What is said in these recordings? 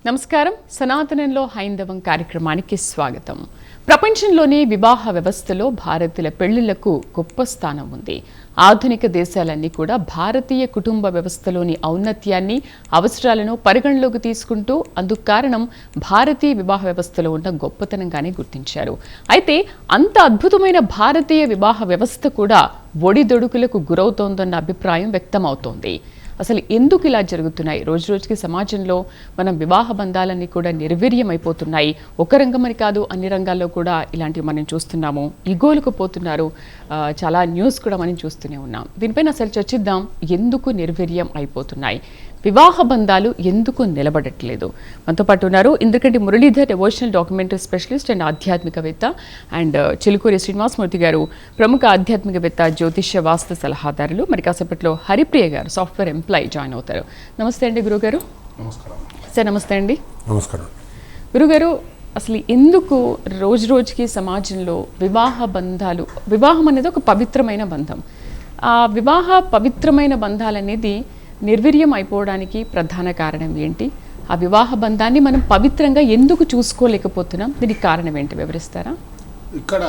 నమస్కారం. సనాతనంలో హైందవం కార్యక్రమానికి స్వాగతం. ప్రపంచంలోని వివాహ వ్యవస్థలో భారతీయుల పెళ్లిళ్లకు గొప్ప స్థానం ఉంది. ఆధునిక దేశాలన్నీ కూడా భారతీయ కుటుంబ వ్యవస్థలోని ఔన్నత్యాన్ని, అవసరాలను పరిగణలోకి తీసుకుంటూ అందుకు కారణం భారతీయ వివాహ వ్యవస్థలో ఉన్న గొప్పతనంగానే గుర్తించారు. అయితే అంత అద్భుతమైన భారతీయ వివాహ వ్యవస్థ కూడా ఒడిదొడుకులకు గురవుతోందన్న అభిప్రాయం వ్యక్తమవుతోంది. అసలు ఎందుకు ఇలా జరుగుతున్నాయి? రోజు రోజుకి సమాజంలో మనం వివాహ బంధాలన్నీ కూడా నిర్వీర్యమైపోతున్నాయి. ఒక రంగమని కాదు, అన్ని రంగాల్లో కూడా ఇలాంటివి మనం చూస్తున్నాము. ఇగోలకు పోతున్నారు. చాలా న్యూస్ కూడా మనం చూస్తూనే ఉన్నాం. దీనిపైన అసలు చర్చిద్దాం. ఎందుకు నిర్వీర్యం అయిపోతున్నాయి, వివాహ బంధాలు ఎందుకు నిలబడట్లేదు? మనతో పాటు ఉన్నారు Indrakanti Muralidhar, devotional documentary specialist and ఆధ్యాత్మికవేత్త, అండ్ చిలుకూరి శ్రీనివాసమూర్తి గారు, ప్రముఖ ఆధ్యాత్మికవేత్త, జ్యోతిష్య వాస్తు సలహాదారులు. మరి కాసేపట్లో హరిప్రియ గారు, సాఫ్ట్వేర్ ఎంప్లాయీ జాయిన్ అవుతారు. నమస్తే అండి గురుగారు. నమస్కారం సార్. నమస్తే అండి. నమస్కారం గురుగారు, అసలు ఎందుకు రోజు రోజుకి సమాజంలో వివాహ బంధాలు, వివాహం అనేది ఒక పవిత్రమైన బంధం, ఆ వివాహ పవిత్రమైన బంధాలు అనేది నిర్వీర్యం అయిపోవడానికి ప్రధాన కారణం ఏంటి? ఆ వివాహ బంధాన్ని మనం పవిత్రంగా ఎందుకు చూసుకోలేకపోతున్నాం? దీనికి కారణం ఏంటి వివరిస్తారా? ఇక్కడ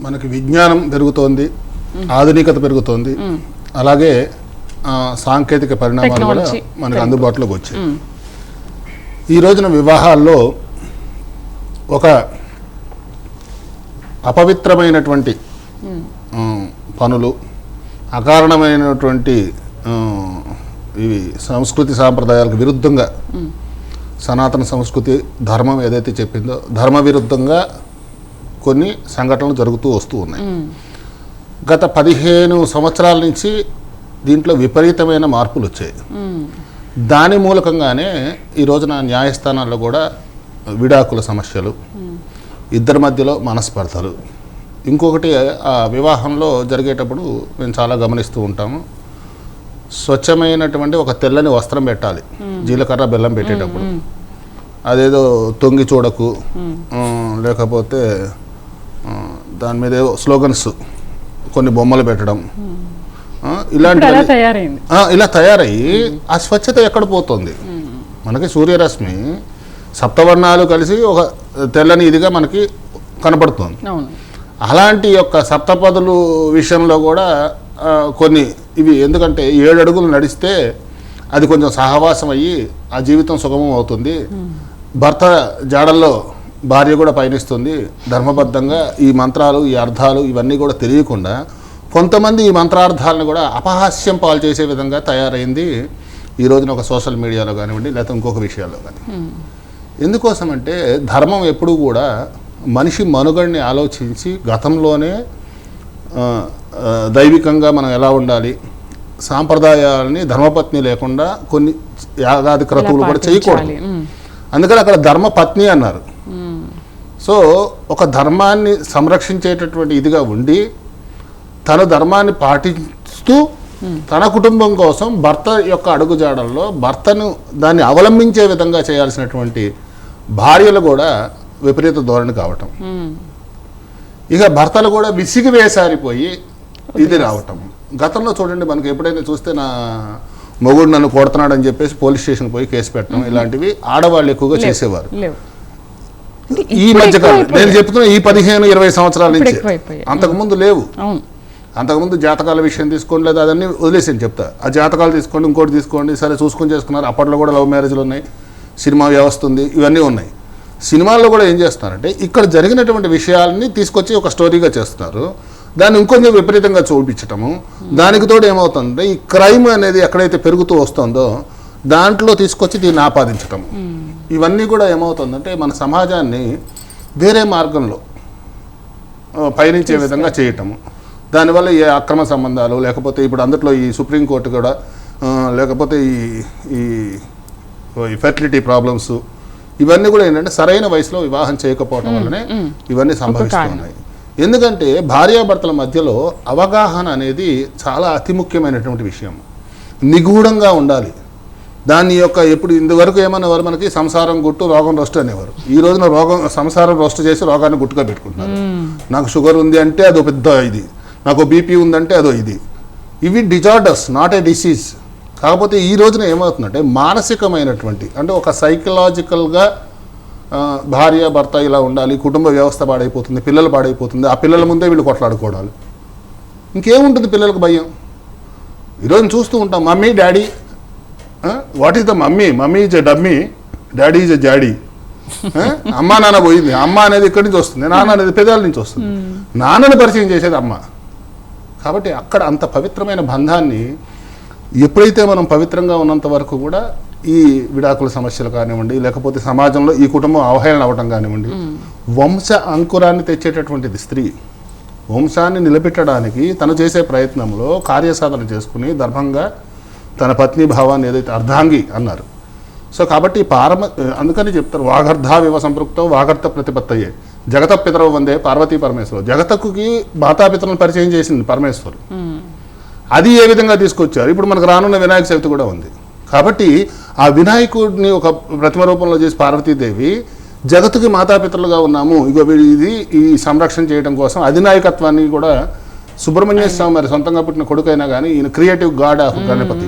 మనకి విజ్ఞానం పెరుగుతోంది, ఆధునికత పెరుగుతోంది, అలాగే సాంకేతిక పరిణామాలు కూడా మనకు అందుబాటులోకి వచ్చాయి. ఈ రోజున వివాహాల్లో ఒక అపవిత్రమైనటువంటి పనులు, అకారణమైనటువంటి ఇవి సంస్కృతి సాంప్రదాయాలకు విరుద్ధంగా, సనాతన సంస్కృతి ధర్మం ఏదైతే చెప్పిందో ధర్మ విరుద్ధంగా కొన్ని సంఘటనలు జరుగుతూ వస్తూ ఉన్నాయి. గత 15 సంవత్సరాల నుంచి దీంట్లో విపరీతమైన మార్పులు వచ్చాయి. దాని మూలకంగానే ఈ రోజున న్యాయస్థానాల్లో కూడా విడాకుల సమస్యలు, ఇద్దరి మధ్యలో మనస్పర్ధలు. ఇంకొకటి, ఆ వివాహంలో జరిగేటప్పుడు మేము చాలా గమనిస్తూ ఉంటాము, స్వచ్ఛమైనటువంటి ఒక తెల్లని వస్త్రం పెట్టాలి జీలకర్ర బెల్లం పెట్టేటప్పుడు. అదేదో తొంగి చూడకు, లేకపోతే దాని మీద స్లోగన్స్, కొన్ని బొమ్మలు పెట్టడం, ఇలాంటి ఇలా తయారయ్యి ఆ స్వచ్ఛత ఎక్కడ పోతుంది? మనకి సూర్యరశ్మి సప్తవర్ణాలు కలిసి ఒక తెల్లని ఇదిగా మనకి కనపడుతుంది. అలాంటి యొక్క సప్తపదులు విషయంలో కూడా కొన్ని ఇవి, ఎందుకంటే 7 అడుగులు నడిస్తే అది కొంచెం సహవాసం అయ్యి ఆ జీవితం సుగమం అవుతుంది. భర్త జాడల్లో భార్య కూడా పయనిస్తుంది. ధర్మబద్ధంగా ఈ మంత్రాలు, ఈ అర్థాలు ఇవన్నీ కూడా తెలియకుండా కొంతమంది ఈ మంత్రార్థాలను కూడా అపహాస్యం పాలు చేసే విధంగా తయారైంది ఈ రోజున ఒక సోషల్ మీడియాలో కానివ్వండి, లేకపోతే ఇంకొక విషయాల్లో కానీ. ఎందుకోసం అంటే ధర్మం ఎప్పుడూ కూడా మనిషి మనుగడని ఆలోచించి గతంలోనే దైవికంగా మనం ఎలా ఉండాలి, సాంప్రదాయాలని ధర్మపత్ని లేకుండా కొన్ని యాగాది క్రతువులు కూడా చేయకూడదు. అందుకని అక్కడ ధర్మపత్ని అన్నారు. సో ఒక ధర్మాన్ని సంరక్షించేటటువంటి ఇదిగా ఉండి తన ధర్మాన్ని పాటిస్తూ తన కుటుంబం కోసం భర్త యొక్క అడుగుజాడల్లో భర్తను దాన్ని అవలంబించే విధంగా చేయాల్సినటువంటి భార్యలు కూడా విపరీత ధోరణి కావటం, ఇక భర్తలు కూడా విసిగి వేసారిపోయి ఇది రావటం. గతంలో చూడండి, మనకి ఎప్పుడైనా చూస్తే నా మొగుడు నన్ను కొడుతున్నాడు అని చెప్పేసి పోలీస్ స్టేషన్ పోయి కేసు పెట్టడం, ఇలాంటివి ఆడవాళ్ళు ఎక్కువగా చేసేవారు. ఈ మధ్యకాలం నేను చెప్తున్నా, ఈ 15-20 సంవత్సరాల నుంచి. అంతకుముందు లేవు. అంతకుముందు జాతకాల విషయం తీసుకోండి, లేదా అదన్నీ వదిలేసి చెప్తా. ఆ జాతకాలు తీసుకోండి, ఇంకోటి తీసుకోండి, సరే చూసుకొని చేసుకున్నారు. అప్పట్లో కూడా లవ్ మ్యారేజ్లు ఉన్నాయి, సినిమా వ్యవస్థ ఉంది, ఇవన్నీ ఉన్నాయి. సినిమాల్లో కూడా ఏం చేస్తున్నారంటే ఇక్కడ జరిగినటువంటి విషయాలని తీసుకొచ్చి ఒక స్టోరీగా చేస్తున్నారు, దాన్ని ఇంకొంచెం విపరీతంగా చూపించటము. దానికి తోడు ఏమవుతుందంటే ఈ క్రైమ్ అనేది ఎక్కడైతే పెరుగుతూ వస్తుందో దాంట్లో తీసుకొచ్చి దీన్ని ఆపాదించటం. ఇవన్నీ కూడా ఏమవుతుందంటే మన సమాజాన్ని వేరే మార్గంలో పయనించే విధంగా చేయటము. దానివల్ల ఈ అక్రమ సంబంధాలు, లేకపోతే ఇప్పుడు అందులో ఈ సుప్రీంకోర్టు కూడా, లేకపోతే ఈ ఫెర్టిలిటీ ప్రాబ్లమ్స్, ఇవన్నీ కూడా ఏంటంటే సరైన వయసులో వివాహం చేయకపోవడం వల్లనే ఇవన్నీ సంభవిస్తున్నాయి. ఎందుకంటే భార్యాభర్తల మధ్యలో అవగాహన అనేది చాలా అతి ముఖ్యమైనటువంటి విషయం. నిగూఢంగా ఉండాలి. దాని యొక్క ఎప్పుడు ఇంతవరకు ఏమనేవారు, మనకి సంసారం గుట్టు రోగం రోస్ట్ అనేవారు. ఈ రోజున సంసారం రోస్ట్ చేసి రోగాన్ని గుట్టుగా పెట్టుకుంటున్నారు. నాకు షుగర్ ఉంది అంటే అదో పెద్ద ఇది, నాకు బీపీ ఉందంటే అదో ఇది. ఇవి డిజార్డర్స్, నాట్ ఏ డిసీజ్. కాకపోతే ఈ రోజున ఏమవుతుందంటే మానసికమైనటువంటి అంటే ఒక సైకలాజికల్గా భార్య భర్త ఇలా ఉండాలి, కుటుంబ వ్యవస్థ పాడైపోతుంది, పిల్లలు పాడైపోతుంది, ఆ పిల్లల ముందే వీళ్ళు కొట్లాడుకోవడాలు. ఇంకేముంటుంది పిల్లలకు భయం? ఈరోజు చూస్తూ ఉంటాం mummy daddy, what is the mummy? Mummy is a dummy, daddy is a జాడీ. అమ్మ నాన్న పోయింది, అమ్మ అనేది ఇక్కడి నుంచి వస్తుంది, నాన్న అనేది పెదాల నుంచి వస్తుంది. నాన్నని పరిచయం చేసేది అమ్మ. కాబట్టి అక్కడ అంత పవిత్రమైన బంధాన్ని ఎప్పుడైతే మనం పవిత్రంగా ఉన్నంత వరకు కూడా ఈ విడాకుల సమస్యలు కానివ్వండి, లేకపోతే సమాజంలో ఈ కుటుంబం అవహేళన అవ్వటం కానివ్వండి, వంశ అంకురాన్ని తెచ్చేటటువంటిది స్త్రీ. వంశాన్ని నిలబెట్టడానికి తను చేసే ప్రయత్నంలో కార్యసాధన చేసుకుని ధర్మంగా తన పత్ని భావాన్ని ఏదైతే అర్ధాంగి అన్నారు. సో కాబట్టి అందుకని చెప్తారు వాగర్ధావివ సంపృక్తో వాగర్త ప్రతిపత్తయే జగత పితరవ వందే పార్వతీ పరమేశ్వరు. జగతకుకి మాతాపితరులను పరిచయం చేసింది పరమేశ్వరు. అది ఏ విధంగా తీసుకొచ్చారు? ఇప్పుడు మనకు రానున్న వినాయక చవితి కూడా ఉంది. కాబట్టి ఆ వినాయకుడిని ఒక ప్రతిమ రూపంలో చేసి పార్వతీదేవి జగత్తుకి మాతాపితరులుగా ఉన్నాము, ఇగో ఇది ఈ సంరక్షణ చేయడం కోసం అధినాయకత్వాన్ని కూడా సుబ్రహ్మణ్య స్వామి మరి సొంతంగా పుట్టిన కొడుకైనా కానీ ఈయన క్రియేటివ్ గాడ్ ఆఫ్ గణపతి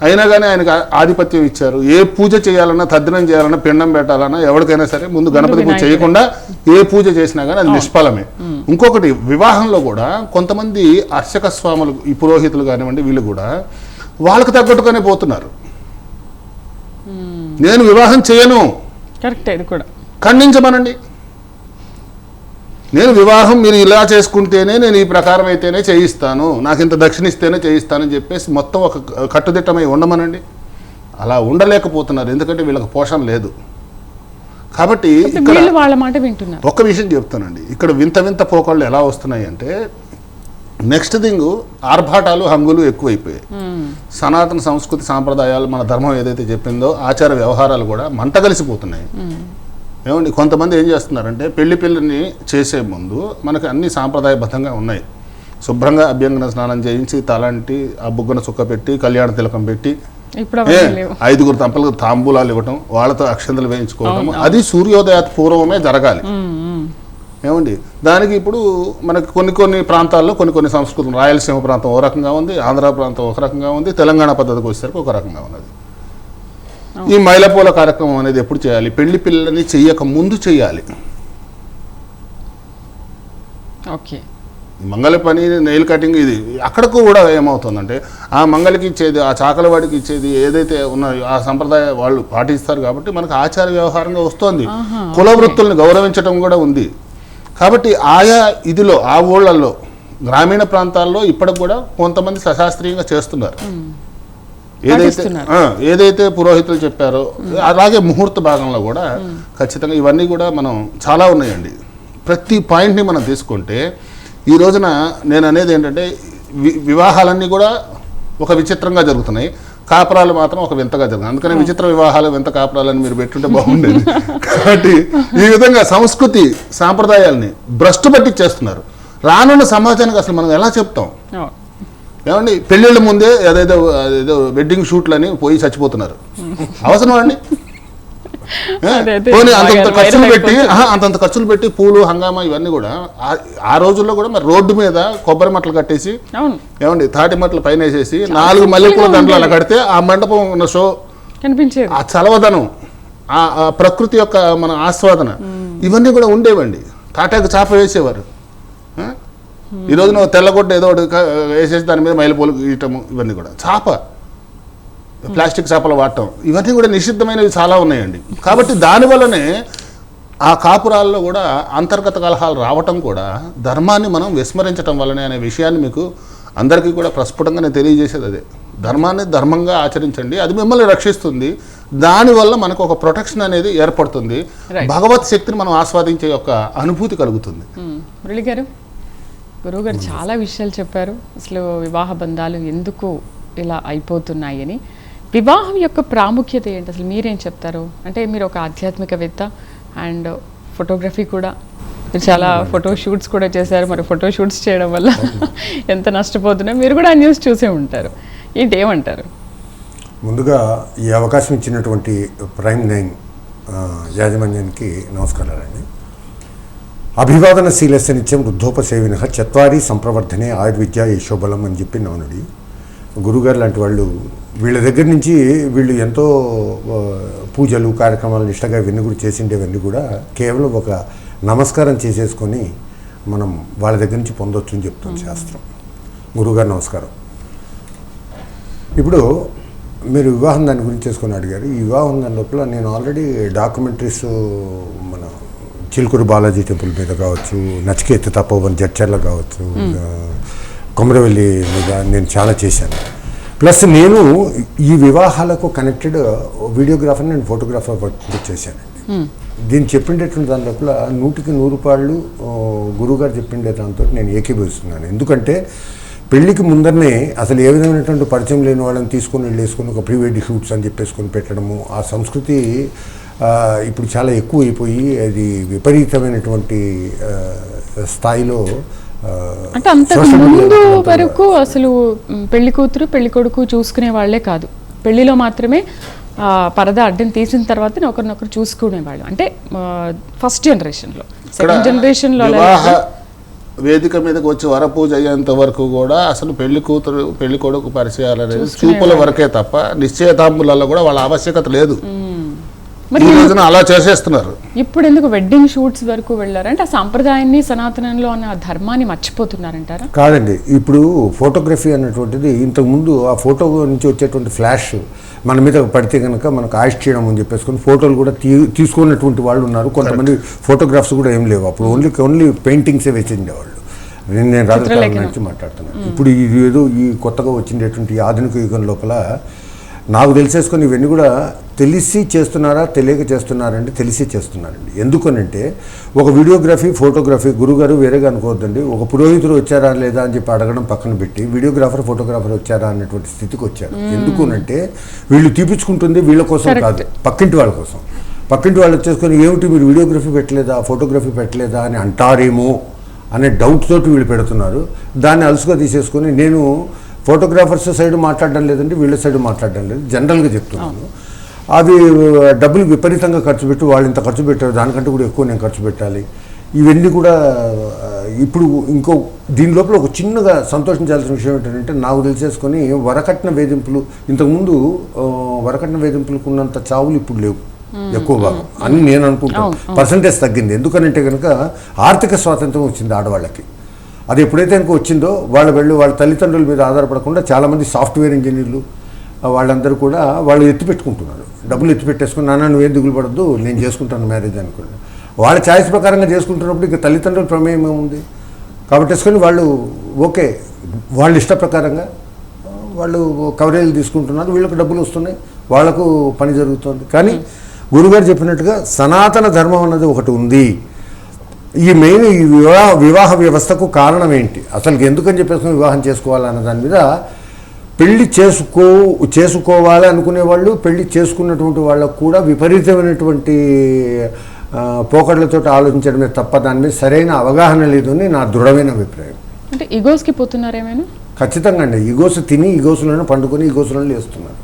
అయినా కానీ ఆయనకు ఆధిపత్యం ఇచ్చారు. ఏ పూజ చేయాలన్నా, తద్దినం చేయాలన్నా, పిండం పెట్టాలన్నా ఎవరికైనా సరే ముందు గణపతి పూజ చేయకుండా ఏ పూజ చేసినా కానీ అది నిష్ఫలమే. ఇంకొకటి వివాహంలో కూడా కొంతమంది అర్చక స్వాములు, ఈ పురోహితులు కానివ్వండి, వీళ్ళు కూడా వాళ్ళకు తగ్గట్టుగానే పోతున్నారు. నేను వివాహం చేయను, కరెక్ట్, ఇది కూడా ఖండించమనండి. నేను వివాహం మీరు ఇలా చేసుకుంటేనే నేను ఈ ప్రకారం అయితేనే చేయిస్తాను, నాకు ఇంత దక్షిణిస్తేనే చేయిస్తానని చెప్పేసి మొత్తం ఒక కట్టుదిట్టమై ఉండమనండి. అలా ఉండలేకపోతున్నారు, ఎందుకంటే వీళ్ళకి పోషణ లేదు. కాబట్టి వాళ్ళ మాట వింటున్నారు. ఒక్క విషయం చెప్తానండి, ఇక్కడ వింత వింత పోకళ్ళు ఎలా వస్తున్నాయి అంటే, నెక్స్ట్ థింగ్ ఆర్భాటాలు హంగులు ఎక్కువైపోయాయి. సనాతన సంస్కృతి సాంప్రదాయాలు మన ధర్మం ఏదైతే చెప్పిందో ఆచార వ్యవహారాలు కూడా మంట కలిసిపోతున్నాయి. ఏమండి, కొంతమంది ఏం చేస్తున్నారంటే పిల్లిని చేసే ముందు మనకి అన్ని సాంప్రదాయబద్ధంగా ఉన్నాయి. శుభ్రంగా అభ్యంగన స్నానం చేయించి తలంటి ఆ బుగ్గన చుక్క పెట్టి కళ్యాణ తిలకం పెట్టి 5 తంపలకు తాంబూలాలు ఇవ్వటం, వాళ్ళతో అక్షంతలు వేయించుకోవటం, అది సూర్యోదయ పూర్వమే జరగాలి. ఏమండి, దానికి ఇప్పుడు మనకి కొన్ని ప్రాంతాల్లో కొన్ని సంస్కృతులు, రాయలసీమ ప్రాంతం ఒక రకంగా ఉంది, ఆంధ్ర ప్రాంతం ఒక రకంగా ఉంది, తెలంగాణ పద్ధతికి వచ్చేసరికి ఒక రకంగా ఉన్నది. ఈ మైలపూల కార్యక్రమం అనేది ఎప్పుడు చేయాలి? పెళ్లి పిల్లని చెయ్యక ముందు చేయాలి. ఓకే, మంగళ పని, నెయిల్ కటింగ్, ఇది అక్కడకు కూడా ఏమవుతుందంటే ఆ మంగళకి ఇచ్చేది, ఆ చాకలవాడికి ఇచ్చేది ఏదైతే ఉన్నాయో ఆ సంప్రదాయ వాళ్ళు పాటిస్తారు. కాబట్టి మనకు ఆచార వ్యవహారంగా వస్తుంది. కుల వృత్తుల్ని గౌరవించడం కూడా ఉంది. కాబట్టి ఆయా ఇదిలో ఆ ఊళ్ళల్లో గ్రామీణ ప్రాంతాల్లో ఇప్పటికి కూడా కొంతమంది సశాస్త్రీయంగా చేస్తున్నారు. ఏదైతే పురోహితులు చెప్పారో అలాగే ముహూర్త భాగంలో కూడా ఖచ్చితంగా ఇవన్నీ కూడా మనం చాలా ఉన్నాయండి. ప్రతి పాయింట్ని మనం తీసుకుంటే ఈ రోజున నేను అనేది ఏంటంటే వివాహాలన్నీ కూడా ఒక విచిత్రంగా జరుగుతున్నాయి, కాపురాలు మాత్రం ఒక వింతగా జరుగుతుంది. అందుకని విచిత్ర వివాహాలు, వింత కాపురాలని మీరు పెట్టుంటే బాగుండేది. కాబట్టి ఈ విధంగా సంస్కృతి సాంప్రదాయాల్ని భ్రష్టు పట్టి చేస్తున్నారు. రానున్న సమాజానికి అసలు మనం ఎలా చెప్తాం? ఏమండి, పెళ్ళిళ్ళ ముందే ఏదో వెడ్డింగ్ షూట్లని పోయి చచ్చిపోతున్నారు. అవసరం అండి? పోనీ అంతంత ఖర్చులు పెట్టి పూలు హంగామా ఇవన్నీ కూడా ఆ రోజుల్లో కూడా మరి రోడ్డు మీద కొబ్బరి మట్టలు కట్టేసి, ఏమండి తాటి మట్టలు పైన వేసేసి 4 మల్లెపూల దండలు అలా కడితే ఆ మండపం ఉన్న షో కనిపించేది, ఆ చలవదనం, ఆ ప్రకృతి యొక్క మన ఆస్వాదన ఇవన్నీ కూడా ఉండేవండి. తాటాకు చాప వేసేవారు. ఈ రోజున తెల్లగొడ్డ ఏదో ఒకటి వేసేసి దాని మీద మైలపూలు గీయటము, ఇవన్నీ కూడా చాప, ప్లాస్టిక్ చేపలు వాడటం, ఇవన్నీ కూడా నిషిద్ధమైనవి చాలా ఉన్నాయండి. కాబట్టి దానివల్లనే ఆ కాపురాల్లో కూడా అంతర్గత కలహాలు రావటం కూడా ధర్మాన్ని మనం విస్మరించడం వల్లనే అనే విషయాన్ని మీకు అందరికీ కూడా ప్రస్ఫుటంగా నేను తెలియజేసేది అదే. ధర్మాన్ని ధర్మంగా ఆచరించండి, అది మిమ్మల్ని రక్షిస్తుంది. దానివల్ల మనకు ఒక ప్రొటెక్షన్ అనేది ఏర్పడుతుంది, భగవత్ శక్తిని మనం ఆస్వాదించే యొక్క అనుభూతి కలుగుతుంది. మురళి గారు, గురువు గారు చాలా విషయాలు చెప్పారు. అసలు వివాహ బంధాలు ఎందుకు ఇలా అయిపోతున్నాయి అని, వివాహం యొక్క ప్రాముఖ్యత ఏంటి, అసలు మీరేం చెప్తారు? అంటే మీరు ఒక ఆధ్యాత్మికవేత్త అండ్ ఫోటోగ్రఫీ కూడా, మీరు చాలా ఫోటో షూట్స్ కూడా చేశారు. మరి ఫోటో షూట్స్ చేయడం వల్ల ఎంత నష్టపోతున్నాయో మీరు కూడా ఆ న్యూస్ చూసే ఉంటారు. ఏంటి, ఏమంటారు? ముందుగా ఈ అవకాశం ఇచ్చినటువంటి ప్రైమ్ 9 యాజమాన్యానికి నమస్కారాలండి. అభివాదనశీలస్య నిత్యం వృద్ధోపసేవిన చత్వారి సంప్రవర్ధనే ఆయుర్విద్య యశోబలం అని చెప్పి నవనుడి. గురుగారు లాంటి వాళ్ళు వీళ్ళ దగ్గర నుంచి వీళ్ళు ఎంతో పూజలు కార్యక్రమాలు నిష్టగా ఇవన్నీ కూడా చేసిండేవన్నీ కూడా కేవలం ఒక నమస్కారం చేసేసుకొని మనం వాళ్ళ దగ్గర నుంచి పొందొచ్చు అని చెప్తుంది శాస్త్రం. గురువుగారు నమస్కారం. ఇప్పుడు మీరు వివాహం దాని గురించి చేసుకొని అడిగారు. ఈ వివాహం దాని లోపల నేను ఆల్రెడీ డాక్యుమెంటరీస్ మన చిలుకూరు బాలాజీ టెంపుల్ మీద కావచ్చు, నచికేత తపోవన్ జడ్చర్ల కావచ్చు, కొమరవెల్లి మీద నేను చాలా చేశాను. ప్లస్ నేను ఈ వివాహాలకు కనెక్టెడ్ వీడియోగ్రాఫర్, నేను ఫోటోగ్రాఫర్ వర్క్ కూడా చేశానండి. దీన్ని చెప్పిండేటువంటి దాని లోపల 100కి 100 రూపాయలు గురువుగారు చెప్పిండే దాంతో నేను ఏకీభవిస్తున్నాను. ఎందుకంటే పెళ్లికి ముందరనే అసలు ఏ విధమైనటువంటి పరిచయం లేని వాళ్ళని తీసుకొని వెళ్ళేసుకొని ఒక ప్రీ వెడ్డింగ్ షూట్స్ అని చెప్పేసుకొని పెట్టడము, ఆ సంస్కృతి ఇప్పుడు చాలా ఎక్కువ అయిపోయి అది విపరీతమైనటువంటి స్థాయిలో అంటే అంతకు ముందు వరకు అసలు పెళ్లి కూతురు పెళ్లి కొడుకు చూసుకునే వాళ్లే కాదు, పెళ్లిలో మాత్రమే పరదా అడ్డం తీసిన తర్వాత ఒకరినొకరు చూసుకునేవాళ్ళు. అంటే ఫస్ట్ జనరేషన్లో, సెకండ్ జనరేషన్లో వేదిక మీదకి వచ్చి వరపూజ అయ్యేంత వరకు కూడా అసలు పెళ్లి కూతురు పెళ్లి కొడుకు పరిచయాలు అనేది చూపుల వరకే తప్ప నిశ్చయతాంబులలో కూడా వాళ్ళ ఆవశ్యకత లేదు. ఈ రోజున అలా చేసేస్తున్నారు. ఇప్పుడు ఎందుకు వెడ్డింగ్ షూట్స్ వరకు వెళ్ళారంటే ఆ సాంప్రదాయాన్ని, సనాతనంలో ఉన్న ధర్మాన్ని మర్చిపోతున్నారంటారా? కాదండి, ఇప్పుడు ఫోటోగ్రఫీ అన్నటువంటిది ఇంతకుముందు ఆ ఫోటో నుంచి వచ్చేటువంటి ఫ్లాష్ మన మీద పడితే కనుక మనకు ఆయిష్ చేయడం అని చెప్పేసుకొని ఫోటోలు కూడా తీసుకున్నటువంటి వాళ్ళు ఉన్నారు. కొంతమంది ఫోటోగ్రాఫ్స్ కూడా ఏం లేవు. అప్పుడు ఓన్లీ పెయింటింగ్సే వేసిండేవాళ్ళు. నేను రాజకీయాల నుంచి మాట్లాడుతున్నాను. ఇప్పుడు ఇది ఏదో ఈ కొత్తగా వచ్చిండేటువంటి ఆధునిక యుగం లోపల నాకు తెలిసేసుకొని ఇవన్నీ కూడా తెలిసి చేస్తున్నారా తెలియక చేస్తున్నారంటే తెలిసి చేస్తున్నారండి. ఎందుకనంటే ఒక వీడియోగ్రఫీ ఫోటోగ్రఫీ గురుగారు వేరేగా అనుకోవద్దండి. ఒక పురోహితుడు వచ్చారా లేదా అని చెప్పి అడగడం పక్కన పెట్టి వీడియోగ్రాఫర్ ఫోటోగ్రాఫర్ వచ్చారా అన్నటువంటి స్థితికి వచ్చారు. ఎందుకనంటే వీళ్ళు తీపించుకుంటుంది వీళ్ళ కోసం కాదు, పక్కింటి వాళ్ళ కోసం. పక్కింటి వాళ్ళు వచ్చేసుకొని ఏమిటి మీరు వీడియోగ్రఫీ పెట్టలేదా ఫోటోగ్రఫీ పెట్టలేదా అని అంటారేమో అనే డౌట్ తోటి వీళ్ళు పెడుతున్నారు. దాన్ని అలసుగా తీసేసుకొని నేను ఫోటోగ్రాఫర్స్ సైడ్ మాట్లాడడం లేదండి, వీళ్ళ సైడ్ మాట్లాడడం లేదు, జనరల్గా చెప్తున్నాను. అవి డబ్బులు విపరీతంగా ఖర్చు పెట్టి వాళ్ళు ఇంత ఖర్చు పెట్టారు, దానికంటే కూడా ఎక్కువ నేను ఖర్చు పెట్టాలి. ఇవన్నీ కూడా ఇప్పుడు ఇంకో దీని లోపల ఒక చిన్నగా సంతోషించాల్సిన విషయం ఏంటంటే నాకు తెలిసేసుకొని వరకట్న వేధింపులు, ఇంతకుముందు వరకట్న వేధింపులకు ఉన్నంత చావులు ఇప్పుడు లేవు ఎక్కువ భాగం అని నేను అనుకుంటాను. పర్సంటేజ్ తగ్గింది. ఎందుకనంటే కనుక ఆర్థిక స్వాతంత్రం వచ్చింది ఆడవాళ్ళకి. అది ఎప్పుడైతే కనుక వచ్చిందో వాళ్ళ తల్లిదండ్రుల మీద ఆధారపడకుండా చాలామంది సాఫ్ట్వేర్ ఇంజనీర్లు వాళ్ళందరూ కూడా వాళ్ళు ఎత్తిపెట్టుకుంటున్నారు. డబ్బులు ఎత్తిపెట్టేసుకుని నాన్న నువ్వేం దిగులు పడద్దు నేను చేసుకుంటాను మ్యారేజ్ అనుకుని వాళ్ళ ఛాయిస్ ప్రకారంగా చేసుకుంటున్నప్పుడు ఇక తల్లిదండ్రుల ప్రమేయం ఏముంది కాబట్టి వేసుకొని వాళ్ళు ఓకే వాళ్ళ ఇష్ట ప్రకారంగా వాళ్ళు కవరేజీలు తీసుకుంటున్నారు, వీళ్ళకి డబ్బులు వస్తున్నాయి, వాళ్లకు పని జరుగుతుంది. కానీ గురుగారు చెప్పినట్టుగా సనాతన ధర్మం అన్నది ఒకటి ఉంది. ఈ మెయిన్ ఈ వివాహ వ్యవస్థకు కారణం ఏంటి, అసలు ఎందుకని చెప్పేసి వివాహం చేసుకోవాలన్న దాని మీద పెళ్లి చేసుకోవాలి అనుకునే వాళ్ళు పెళ్లి చేసుకున్నటువంటి వాళ్ళకు కూడా విపరీతమైనటువంటి పోకడలతో ఆలోచించడమే తప్ప దాని మీద సరైన అవగాహన లేదు అని నా దృఢమైన అభిప్రాయం. అంటే ఈగోస్కి పోతున్నారేమైనా? ఖచ్చితంగా అండి, ఈగోస్ తిని ఈగోస్లను పండుకొని ఈగోస్లను లేస్తున్నారు.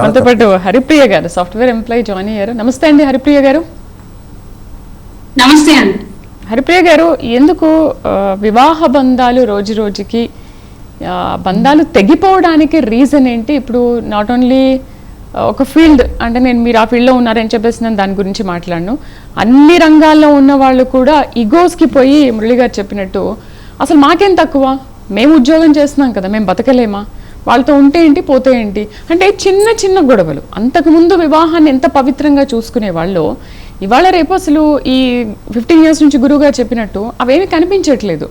మనతో పాటు హరిప్రియ గారు సాఫ్ట్వేర్ ఎంప్లాయీ జాయిన్ అయ్యారు. నమస్తే అండి హరిప్రియ గారు. నమస్తే అండి. హరిప్రియ గారు, ఎందుకు వివాహ బంధాలు రోజు రోజుకి బంధాలు తెగిపోవడానికి రీజన్ ఏంటి? ఇప్పుడు నాట్ ఓన్లీ ఒక ఫీల్డ్ అంటే మీరు ఆ ఫీల్డ్లో ఉన్నారని చెప్పేసి నేను దాని గురించి మాట్లాడను, అన్ని రంగాల్లో ఉన్న వాళ్ళు కూడా ఈగోస్కి పోయి మురళి గారు చెప్పినట్టు అసలు మాకేం తక్కువ, మేము ఉద్యోగం చేస్తున్నాం కదా, మేము బతకలేమా, వాళ్ళతో ఉంటే ఏంటి పోతే ఏంటి అంటే చిన్న చిన్న గొడవలు. అంతకుముందు వివాహాన్ని ఎంత పవిత్రంగా చూసుకునే వాళ్ళు ఇవాళ రేపు అసలు ఈ 15 years నుంచి గురువుగారు చెప్పినట్టు అవేమీ కనిపించట్లేదు.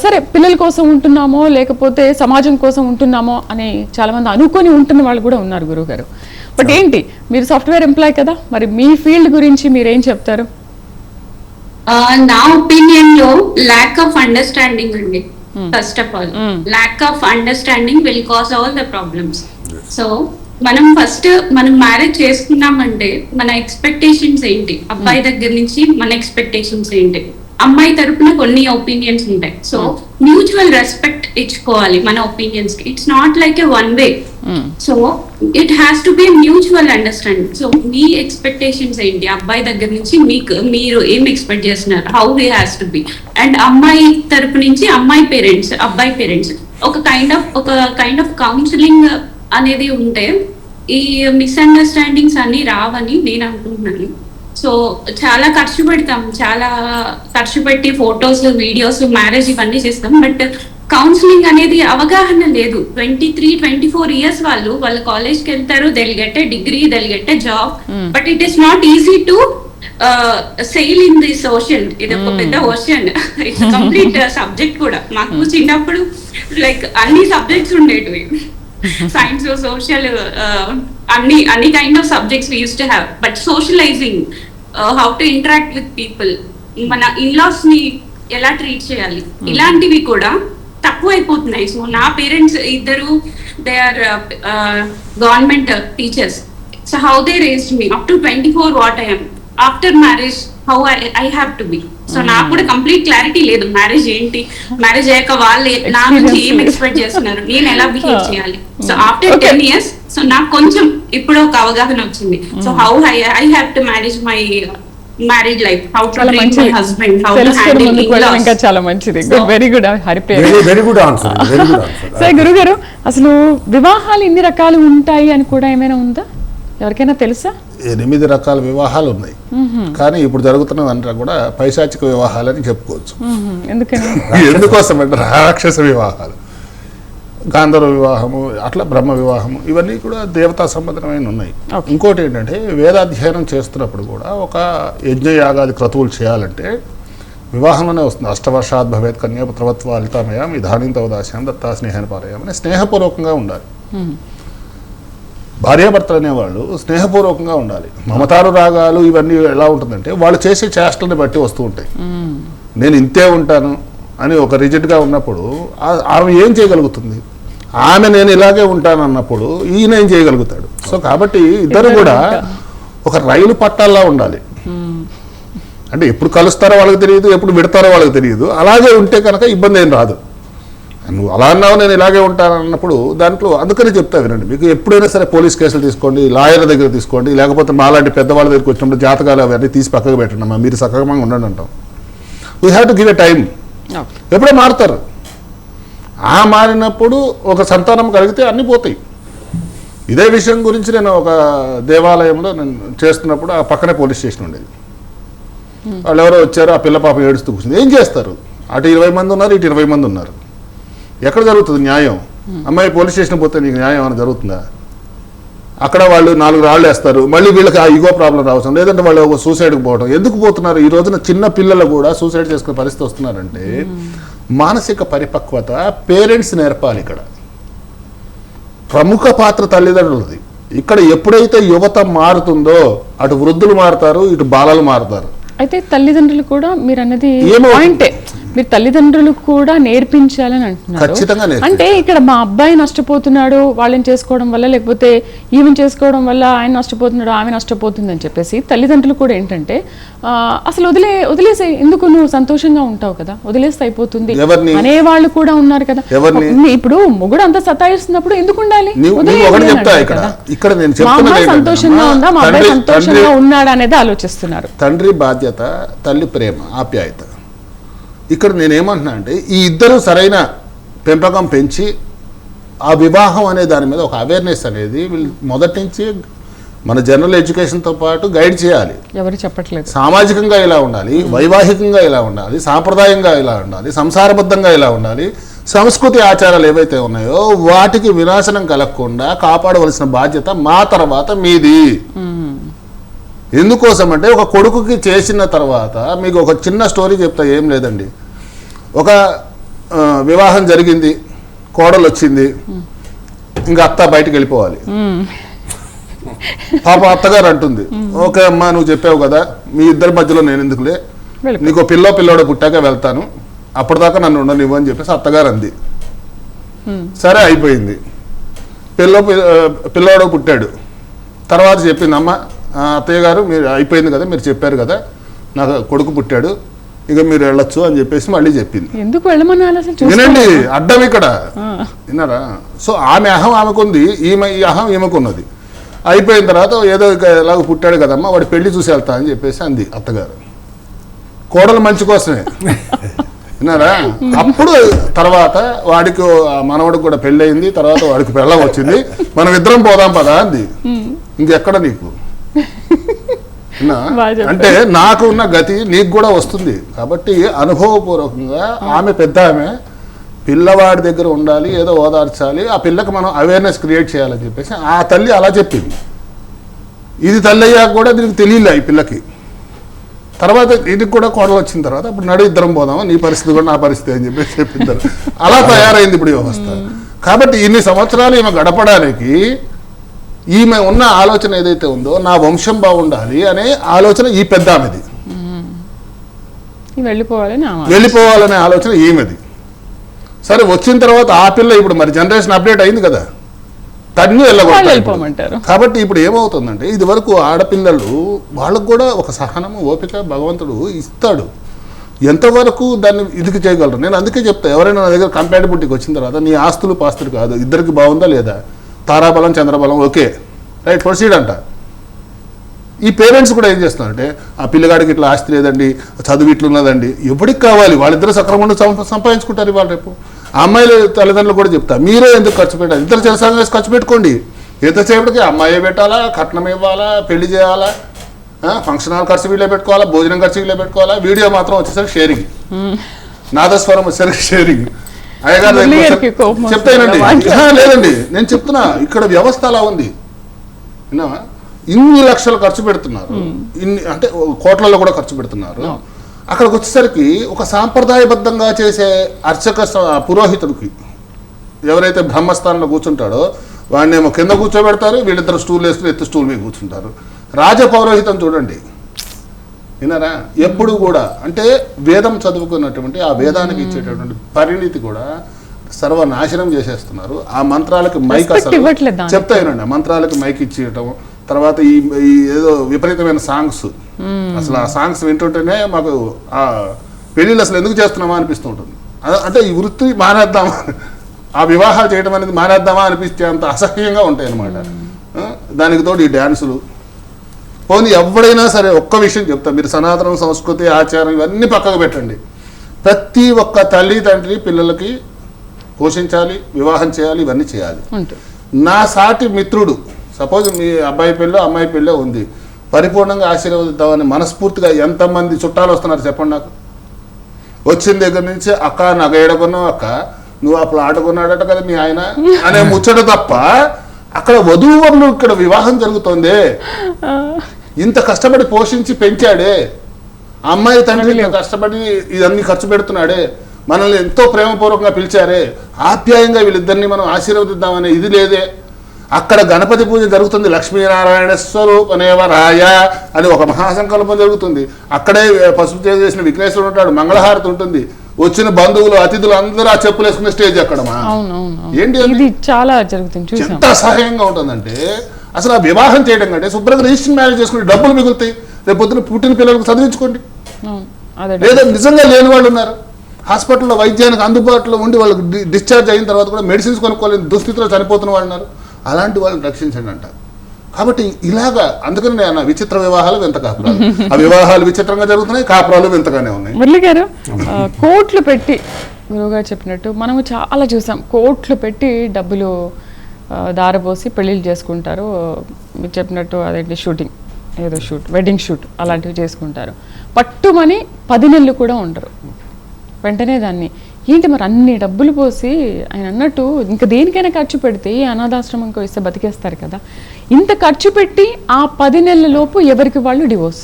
సరే పిల్లల కోసం ఉంటున్నామో లేకపోతే సమాజం కోసం ఉంటున్నామో అని చాలామంది అనుకొని ఉంటున్న వాళ్ళు కూడా ఉన్నారు గురువుగారు. బట్ ఏంటి, మీరు సాఫ్ట్వేర్ ఎంప్లాయ్ కదా, మరి మీ ఫీల్డ్ గురించి మీరేం చెప్తారు? నా ఒపీనియన్ లో ల్యాక్ ఆఫ్ అండర్స్టాండింగ్ అండి. First of all lack of understanding will cause all the problems. So మనం మ్యారేజ్ చేసుకున్నామంటే మన ఎక్స్పెక్టేషన్స్ ఏంటి, అబ్బాయి దగ్గర నుంచి మన ఎక్స్పెక్టేషన్స్ ఏంటి, అమ్మాయి తరపున కొన్ని ఒపీనియన్స్ ఉంటాయి. సో మ్యూచువల్ రెస్పెక్ట్ ఇచ్చుకోవాలి మన ఒపీనియన్స్ కి. It's not like a one way. So it has to be mutual understanding. So me expectations ఏంటి, అబ్బాయి దగ్గర నుంచి మీరు ఏం ఎక్స్పెక్ట్ చేస్తున్నారు, how we has to be. And అమ్మాయి తరపు నుంచి అమ్మాయి పేరెంట్స్ అబ్బాయి పేరెంట్స్ ఒక కైండ్ ఆఫ్ కౌన్సిలింగ్ అనేది ఉంటే ఈ మిస్అండర్స్టాండింగ్స్ అన్ని రావని నేను అనుకుంటున్నాను. సో చాలా ఖర్చు పెడతాం, చాలా ఖర్చు పెట్టి ఫొటోస్, వీడియోస్, మ్యారేజ్ ఇవన్నీ చేస్తాం. బట్ కౌన్సిలింగ్ అనేది అవగాహన లేదు. 23-24 ఇయర్స్ వాళ్ళ కాలేజ్కి వెళ్తారు, they'll get a degree, they'll get a job, but it is not easy to sail in this ocean. ఇది ఒక పెద్ద ఓషన్, ఇట్స్ కంప్లీట్ సబ్జెక్ట్ కూడా. మాకు చిన్నప్పుడు లైక్ అన్ని సబ్జెక్ట్స్ ఉండేటివి, సైన్స్, సోషల్, అన్ని kind of subjects we use to have. But socialising, how to interact with people, మన ఇన్లాస్ ని ఎలా ట్రీట్ చేయాలి, ఇలాంటివి కూడా తక్కువ అయిపోతున్నాయి. సో నా పేరెంట్స్ ఇద్దరు they are government teachers. So how they raised me up to 24 what I am. After marriage how I have to be. So నాకు కూడా కంప్లీట్ క్లారిటీ లేదు మ్యారేజ్ ఏంటి, మ్యారేజ్ అయ్యాక వాళ్ళు నా నుంచి ఏం ఎక్స్పెక్ట్ చేస్తున్నారు, నేను ఎలా బిహేవ్ చేయాలి. సో ఆఫ్టర్ 10 years సో నాకు కొంచెం ఇప్పుడు ఒక అవగాహన వచ్చింది. So how I have to manage my married life, how to treat my husband, how to handle in-loss. ఇంకా చాలా మంచిది. Very good Haripriya. Very good answer. సరే గురుగారు, అసలు వివాహాలు ఇన్ని రకాలు ఉంటాయి అని కూడా ఏమైనా ఉందా, ఎవరికైనా తెలుసా? 8 రకాల వివాహాలు ఉన్నాయి, కానీ ఇప్పుడు జరుగుతున్నదంతా కూడా పైశాచిక వివాహాలని చెప్పుకోవచ్చు. ఎందుకని? ఎందుకోసం అంటే రాక్షస వివాహాలు, గాంధర్వ వివాహము, అట్లా బ్రహ్మ వివాహము, ఇవన్నీ కూడా దేవతా సంబంధమైన ఉన్నాయి. ఇంకోటి ఏంటంటే వేదాధ్యయనం చేస్తున్నప్పుడు కూడా ఒక యజ్ఞయాగాది క్రతువులు చేయాలంటే వివాహంలోనే వస్తుంది. అష్టవర్షాద్ భవేత్ కన్యాపుత్రవత్వ అలితామయం ఇధానీం తవదాశ్యాం దత్తా స్నేహాన్ని పారయాం అని స్నేహపూర్వకంగా ఉండాలి. భార్యాభర్తలు అనేవాళ్ళు స్నేహపూర్వకంగా ఉండాలి. మమతారు రాగాలు ఇవన్నీ ఎలా ఉంటుందంటే వాళ్ళు చేసే చేష్టలను బట్టి వస్తూ ఉంటాయి. నేను ఇంతే ఉంటాను అని ఒక రిజిడ్గా ఉన్నప్పుడు ఆమె ఏం చేయగలుగుతుంది, ఆమె నేను ఇలాగే ఉంటాను అన్నప్పుడు ఈయన ఏం చేయగలుగుతాడు. సో కాబట్టి ఇద్దరు కూడా ఒక రైలు పట్టాల్లా ఉండాలి. అంటే ఎప్పుడు కలుస్తారో వాళ్ళకి తెలియదు, ఎప్పుడు విడతారో వాళ్ళకి తెలియదు. అలాగే ఉంటే కనుక ఇబ్బంది ఏం రాదు. నువ్వు అలా అన్నావు నేను ఇలాగే ఉంటాను అన్నప్పుడు దాంట్లో అందుకని చెప్తా వినండి. మీకు ఎప్పుడైనా సరే పోలీస్ కేసులు తీసుకోండి, లాయర్ దగ్గర తీసుకోండి, లేకపోతే మాలాంటి పెద్దవాళ్ళ దగ్గరికి వచ్చినప్పుడు జాతకాలు అవన్నీ తీసి పక్కకు పెట్టండి, అమ్మా మీరు సక్రమంగా ఉండండి అంటాం. We have to give a time. ఎప్పుడో మారుతారు. ఆ మారినప్పుడు ఒక సంతానం కలిగితే అన్నీ పోతాయి. ఇదే విషయం గురించి నేను ఒక దేవాలయంలో నేను చేస్తున్నప్పుడు ఆ పక్కనే పోలీస్ స్టేషన్ ఉండేది. వాళ్ళు ఎవరో వచ్చారు, ఆ పిల్ల పాప ఏడుస్తూ కూర్చుంది. ఏం చేస్తారు, అటు 20 మంది ఉన్నారు, ఇటు 20 మంది ఉన్నారు. ఎక్కడ జరుగుతుంది న్యాయం? అమ్మాయి పోలీస్ స్టేషన్ పోతే నీకు న్యాయం అని జరుగుతుందా? అక్కడ వాళ్ళు 4 రాళ్ళు వేస్తారు, మళ్ళీ వీళ్ళకి ఆ ఈగో ప్రాబ్లం రావచ్చు, లేదంటే వాళ్ళు ఒక సూసైడ్కి పోవడం. ఎందుకు పోతున్నారు? ఈ రోజున చిన్న పిల్లలు కూడా సూసైడ్ చేసుకునే పరిస్థితి వస్తున్నారంటే మానసిక పరిపక్వత పేరెంట్స్ నేర్పాలి. ఇక్కడ ప్రముఖ పాత్ర తల్లిదండ్రులది. ఇక్కడ ఎప్పుడైతే యువత మారుతుందో అటు వృద్ధులు మారుతారు, ఇటు బాలలు మారుతారు. అయితే తల్లిదండ్రులు కూడా మీరు అన్నది పాయింటే, మీరు తల్లిదండ్రులు కూడా నేర్పించాలని అంటున్నారు. అంటే ఇక్కడ మా అబ్బాయి నష్టపోతున్నాడు వాళ్ళని చేసుకోవడం వల్ల, లేకపోతే ఈమెను చేసుకోవడం వల్ల ఆయన నష్టపోతున్నాడు, ఆమె నష్టపోతుంది అని చెప్పేసి తల్లిదండ్రులు కూడా ఏంటంటే అసలు వదిలేసే, ఎందుకు నువ్వు సంతోషంగా ఉంటావు కదా, వదిలేస్తే అయిపోతుంది అనేవాళ్ళు కూడా ఉన్నారు కదా. ఇప్పుడు మొగుడు అంతా సతాయిస్తున్నప్పుడు ఎందుకు ఉండాలి? మా అమ్మాయి సంతోషంగా ఉందా, మా అబ్బాయి సంతోషంగా ఉన్నాడా అనేది ఆలోచిస్తున్నారు. తండ్రి బాధ్యత, తల్లి ప్రేమ, ఆప్యాయత. ఇక్కడ నేనేమంటున్నా అంటే ఈ ఇద్దరు సరైన పెంపకం పెంచి ఆ వివాహం అనే దాని మీద ఒక అవేర్నెస్ అనేది వీళ్ళు మొదటి నుంచి మన జనరల్ ఎడ్యుకేషన్తో పాటు గైడ్ చేయాలి. ఎవరు చెప్పట్లేదు. సామాజికంగా ఇలా ఉండాలి, వైవాహికంగా ఇలా ఉండాలి, సాంప్రదాయంగా ఇలా ఉండాలి, సంసారబద్ధంగా ఇలా ఉండాలి. సంస్కృతి ఆచారాలు ఏవైతే ఉన్నాయో వాటికి వినాశనం కలగకుండా కాపాడవలసిన బాధ్యత మా తర్వాత మీది. ఎందుకోసం అంటే ఒక కొడుకుకి చేసిన తర్వాత మీకు ఒక చిన్న స్టోరీ చెప్తా, ఏం లేదండి. ఒక వివాహం జరిగింది, కోడలు వచ్చింది, ఇంకా అత్త బయటకు వెళ్ళిపోవాలి. పాప అత్తగారు అంటుంది, ఓకే అమ్మా నువ్వు చెప్పావు కదా, మీ ఇద్దరి మధ్యలో నేను ఎందుకులే, నీకు పిల్లోడు పుట్టాక వెళ్తాను, అప్పటిదాకా నన్ను ఉండనివ్వు అని చెప్పేసి అత్తగారు అంది. సరే అయిపోయింది. పిల్లోడు పుట్టాడు. తర్వాత చెప్పింది, అమ్మ అత్తయ్య గారు మీరు అయిపోయింది కదా, మీరు చెప్పారు కదా నాకు కొడుకు పుట్టాడు, ఇక మీరు వెళ్ళొచ్చు అని చెప్పేసి మళ్ళీ చెప్పింది. ఎందుకు వెళ్ళమనాలి అసలు? వినండి, అడ్డం ఇక్కడ విన్నారా? సో ఆమె అహం ఆమెకుంది, ఈ అహం ఈమెకున్నది. అయిపోయిన తర్వాత ఏదో ఎలాగో పుట్టాడు కదమ్మా వాడి పెళ్లి చూసి వెళ్తా అని చెప్పేసి అంది అత్తగారు. కోడలు మంచి కోసమే. విన్నారా? అప్పుడు తర్వాత వాడికి మనవడికి కూడా పెళ్ళి అయింది, తర్వాత వాడికి పెళ్ళం వచ్చింది, మనం ఇద్దరం పోదాం పదా అంది. ఇంకెక్కడ నీకు అంటే నాకు ఉన్న గతి నీకు కూడా వస్తుంది. కాబట్టి అనుభవపూర్వకంగా ఆమె పెద్ద ఆమె పిల్లవాడి దగ్గర ఉండాలి, ఏదో ఓదార్చాలి, ఆ పిల్లకి మనం అవేర్నెస్ క్రియేట్ చేయాలని చెప్పేసి ఆ తల్లి అలా చెప్పింది. ఇది తల్లి అయ్యాక కూడా దీనికి తెలియలే ఈ పిల్లకి. తర్వాత ఇది కూడా కోడలు వచ్చిన తర్వాత అప్పుడు నడు ఇద్దరం పోదామా, నీ పరిస్థితి కూడా నా పరిస్థితి అని చెప్పేసి చెప్పింది. అలా తయారైంది ఇప్పుడు వ్యవస్థ. కాబట్టి ఇన్ని సంవత్సరాలు ఈమె గడపడానికి ఈమె ఉన్న ఆలోచన ఏదైతే ఉందో నా వంశం బాగుండాలి అనే ఆలోచన ఈ పెద్ద ఆమెది, వెళ్ళిపోవాలనే ఆలోచన ఈమెది. సరే వచ్చిన తర్వాత ఆ పిల్ల ఇప్పుడు మరి జనరేషన్ అప్డేట్ అయింది కదా, తన్ని వెళ్ళగొట్టారు. కాబట్టి ఇప్పుడు ఏమవుతుందంటే ఇది వరకు ఆడపిల్లలు వాళ్ళకు కూడా ఒక సహనము ఓపిక భగవంతుడు ఇస్తాడు. ఎంతవరకు దాన్ని ఇదికి చేయగలరు? నేను అందుకే చెప్తా, ఎవరైనా నా దగ్గర కంపాటబిలిటీకి వచ్చిన తర్వాత నీ ఆస్తులు పాస్తులు కాదు, ఇద్దరికి బాగుందా లేదా, తారాబలం చంద్రబలం ఓకే రైట్ ప్రొసీడ్ అంట. ఈ పేరెంట్స్ కూడా ఏం చేస్తున్నారంటే ఆ పిల్లగాడికి ఇట్లా ఆస్తి లేదండి, చదువు ఇట్లున్నదండి, ఎవరికి కావాలి, వాళ్ళిద్దరు సక్రమంగా సంపాదించుకుంటారు ఇవాళ రేపు. ఆ అమ్మాయిల తల్లిదండ్రులు కూడా చెప్తా, మీరే ఎందుకు ఖర్చు పెట్టాలి, ఇద్దరు చిరసాంగ వేసి ఖర్చు పెట్టుకోండి. ఎంతసేపటికి అమ్మాయి పెట్టాలా, కట్నం ఇవ్వాలా, పెళ్లి చేయాలా, ఫంక్షన్ హాల్ ఖర్చు వీళ్ళే పెట్టుకోవాలా, భోజనం ఖర్చు వీళ్ళే పెట్టుకోవాలా, వీడియో మాత్రం వచ్చేసరికి షేరింగ్, నాదస్వరం వచ్చేసరికి షేరింగ్. అయ్యగారు చెప్తానండి, లేదండి నేను చెప్తున్నా, ఇక్కడ వ్యవస్థ అలా ఉంది. విన్నావా? ఇన్ని లక్షలు ఖర్చు పెడుతున్నారు, ఇన్ని అంటే కోట్లలో కూడా ఖర్చు పెడుతున్నారు. అక్కడికి వచ్చేసరికి ఒక సాంప్రదాయబద్ధంగా చేసే అర్చక పురోహితుడికి ఎవరైతే బ్రహ్మస్థానంలో కూర్చుంటాడో వాడినేమో కింద కూర్చోబెడతారు, వీళ్ళిద్దరు స్టూల్ వేసుకుని ఎత్తు స్టూల్ మీద కూర్చుంటారు. రాజపౌరోహితం చూడండి, విన్నారా? ఎప్పుడు కూడా అంటే వేదం చదువుకున్నటువంటి ఆ వేదానికి ఇచ్చేటటువంటి పరిణితి కూడా సర్వనాశనం చేసేస్తున్నారు. ఆ మంత్రాలకు మైక్ అసలు చెప్తా వినండి, ఆ మంత్రాలకు మైక్ ఇచ్చేయటం, తర్వాత ఈ ఏదో విపరీతమైన సాంగ్స్, అసలు ఆ సాంగ్స్ వింటుంటేనే మాకు ఆ పెళ్ళిళ్ళు అసలు ఎందుకు చేస్తున్నామా అనిపిస్తూ ఉంటుంది. అంటే ఈ వృత్తి మానేద్దామా, ఆ వివాహాలు చేయడం అనేది మానేద్దామా అనిపిస్తే అంత అసహ్యంగా ఉంటాయి అన్నమాట. దానికి తోడు ఈ డ్యాన్సులు. పోనీ ఎవడైనా సరే ఒక్క విషయం చెప్తా, మీరు సనాతన సంస్కృతి ఆచారం ఇవన్నీ పక్కకు పెట్టండి. ప్రతి ఒక్క తల్లి తండ్రి పిల్లలకి పోషించాలి, వివాహం చేయాలి, ఇవన్నీ చేయాలి. నా సాటి మిత్రుడు సపోజ్ మీ అబ్బాయి పెళ్ళో అమ్మాయి పెళ్ళో ఉంది, పరిపూర్ణంగా ఆశీర్వదిద్దామని మనస్ఫూర్తిగా ఎంతమంది చుట్టాలు వస్తున్నారు చెప్పండి నాకు. వచ్చిన దగ్గర నుంచి అక్క నాకు ఏడకొన్నావు, అక్క నువ్వు అప్పుడు ఆడుకున్నాడట కదా మీ ఆయన అనే ముచ్చట తప్ప అక్కడ వధూవరులు ఇక్కడ వివాహం జరుగుతోంది. ఇంత కష్టపడి పోషించి పెంచాడే, అమ్మాయి తండ్రి కష్టపడి ఇదన్నీ ఖర్చు పెడుతున్నాడే, మనల్ని ఎంతో ప్రేమపూర్వకంగా పిలిచారే, ఆప్యాయంగా వీళ్ళిద్దరిని మనం ఆశీర్వదిద్దామనే ఇది లేదే. అక్కడ గణపతి పూజ జరుగుతుంది, లక్ష్మీనారాయణ స్వరూపనేవరాయ అని ఒక మహాసంకల్పం జరుగుతుంది. అక్కడే పసుపు చేసిన విఘ్నేశ్వరుడు ఉంటాడు, మంగళహారతి ఉంటుంది, వచ్చిన బంధువులు అతిథులు అందరూ ఆ చెప్పులు వేసుకునే స్టేజ్ అక్కడమా ఏంటి చాలా జరుగుతుంది. ఎంత అసహ్యంగా ఉంటుందంటే అసలు ఆ వివాహం చేయడం కంటే శుభ్రంగా రిజిస్టర్ మ్యారేజ్ చేసుకుని డబ్బులు మిగులుతాయి, రేపు పొద్దున పుట్టిన పిల్లలకు చదివించుకోండి. లేదా నిజంగా లేని వాళ్ళు ఉన్నారు, హాస్పిటల్లో వైద్యానికి అందుబాటులో ఉండి వాళ్ళకి డిశ్చార్జ్ అయిన తర్వాత కూడా మెడిసిన్స్ కొనుక్కోలేని దుస్థితిలో చనిపోతున్న వాళ్ళు ఉన్నారు. అలాంటి వాళ్ళని రక్షించండి అంట. కాబట్టి ఇలాగా అందుకని నేను విచిత్ర వివాహాలు వింత కాపురాలు, ఆ వివాహాలు విచిత్రంగా జరుగుతున్నాయి, కాపురాలు వింతగానే ఉన్నాయి. మురళి గారు, కోట్లు పెట్టి గురువుగారు చెప్పినట్టు మనము చాలా చూసాం, కోట్లు పెట్టి డబ్బులు దారపోసి పెళ్ళిళ్ళు చేసుకుంటారు. మీరు చెప్పినట్టు అదేంటి షూటింగ్, ఏదో షూట్, వెడ్డింగ్ షూట్ అలాంటివి చేసుకుంటారు. పట్టుమని 10 నెలలు కూడా ఉండరు. వెంటనే దాన్ని ఏంటి మరి అన్ని డబ్బులు పోసి ఆయన అన్నట్టు ఇంకా దేనికైనా ఖర్చు పెడితే అనాథాశ్రమంకి ఇస్తే బతికేస్తారు కదా, ఇంత ఖర్చు పెట్టి ఆ 10 నెలల లోపు ఎవరికి వాళ్ళు డివోర్స్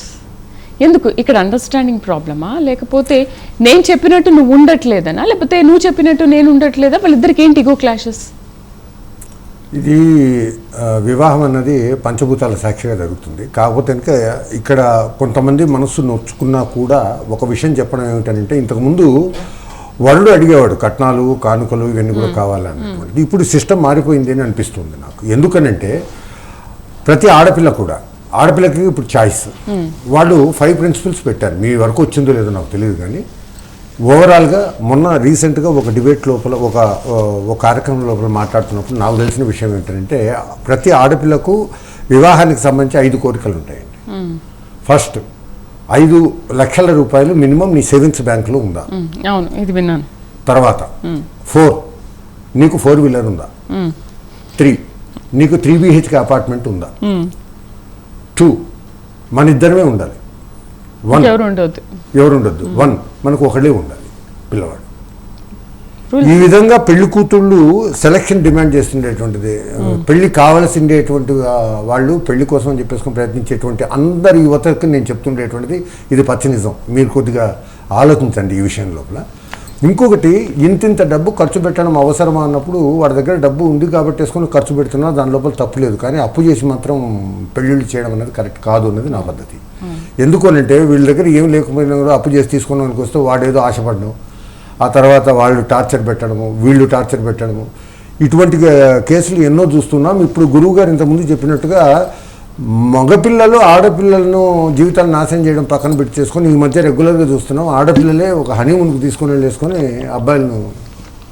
ఎందుకు? ఇక్కడ అండర్స్టాండింగ్ ప్రాబ్లమా, లేకపోతే నేను చెప్పినట్టు నువ్వు ఉండట్లేదనా, లేకపోతే నువ్వు చెప్పినట్టు నేను ఉండట్లేదా? వాళ్ళిద్దరికి ఏంటి ఇగో క్లాషెస్? ఇది వివాహం అన్నది పంచభూతాల సాక్షిగా జరుగుతుంది. కాకపోతే కనుక ఇక్కడ కొంతమంది మనస్సు నొచ్చుకున్నా కూడా ఒక విషయం చెప్పడం ఏమిటంటే, ఇంతకుముందు వరుడు అడిగేవాడు కట్నాలు కానుకలు ఇవన్నీ కూడా కావాలన్నటువంటిది. ఇప్పుడు సిస్టమ్ మారిపోయింది అని అనిపిస్తుంది నాకు. ఎందుకనంటే ప్రతి ఆడపిల్ల కూడా, ఆడపిల్లకి ఇప్పుడు చాయిస్, వాళ్ళు 5 ప్రిన్సిపల్స్ పెట్టారు. మీ వరకు వచ్చిందో లేదో నాకు తెలియదు, కానీ ఓవరాల్గా మొన్న రీసెంట్గా ఒక డిబేట్ లోపల ఒక కార్యక్రమం లోపల మాట్లాడుతున్నప్పుడు నాకు తెలిసిన విషయం ఏంటంటే, ప్రతి ఆడపిల్లకు వివాహానికి సంబంధించి 5 కోరికలు ఉంటాయండి. ఫస్ట్, 5 లక్షల రూపాయలు మినిమం నీ సేవింగ్స్ బ్యాంకులో ఉందా? అవును, ఇది విన్నాను. తర్వాత 4 నీకు 4 వీలర్ ఉందా? 3 నీకు 3 BHK అపార్ట్మెంట్ ఉందా? 2 మన ఇద్దరమే ఉండాలి. 1 ఎవరు ఉండొద్దు. 1 మనకు ఒకళ్ళే ఉండాలి పిల్లవాడు. ఈ విధంగా పెళ్లి కూతుళ్ళు సెలక్షన్ డిమాండ్ చేస్తుండేటువంటిది, పెళ్లి కావలసిండేటువంటి వాళ్ళు పెళ్లి కోసం అని చెప్పేసుకొని ప్రయత్నించేటువంటి అందరి యువతకు నేను చెప్తుండేటువంటిది ఇది పచ్చి నిజం. మీరు కొద్దిగా ఆలోచించండి ఈ విషయం లోపల. ఇంకొకటి, ఇంతింత డబ్బు ఖర్చు పెట్టడం అవసరమా అన్నప్పుడు వాడి దగ్గర డబ్బు ఉంది కాబట్టి వేసుకొని ఖర్చు పెడుతున్నా దాని లోపల తప్పు లేదు. కానీ అప్పు చేసి మాత్రం పెళ్ళిళ్ళు చేయడం అనేది కరెక్ట్ కాదు అన్నది నా పద్ధతి. ఎందుకు అనంటే వీళ్ళ దగ్గర ఏం లేకపోయినా కూడా అప్పు చేసి తీసుకోవడానికి వస్తే వాడేదో ఆశపడడం, ఆ తర్వాత వాళ్ళు టార్చర్ పెట్టడము, వీళ్ళు టార్చర్ పెట్టడము, ఇటువంటి కేసులు ఎన్నో చూస్తున్నాం. ఇప్పుడు గురువు గారు ఇంతకుముందు చెప్పినట్టుగా మగపిల్లలు ఆడపిల్లలను జీవితాలు నాశనం చేయడం పక్కన పెట్టి చేసుకొని ఈ మధ్య రెగ్యులర్గా చూస్తున్నాం. ఆడపిల్లలే ఒక హనీమూన్కి తీసుకొని వెళ్ళేసుకొని అబ్బాయిలను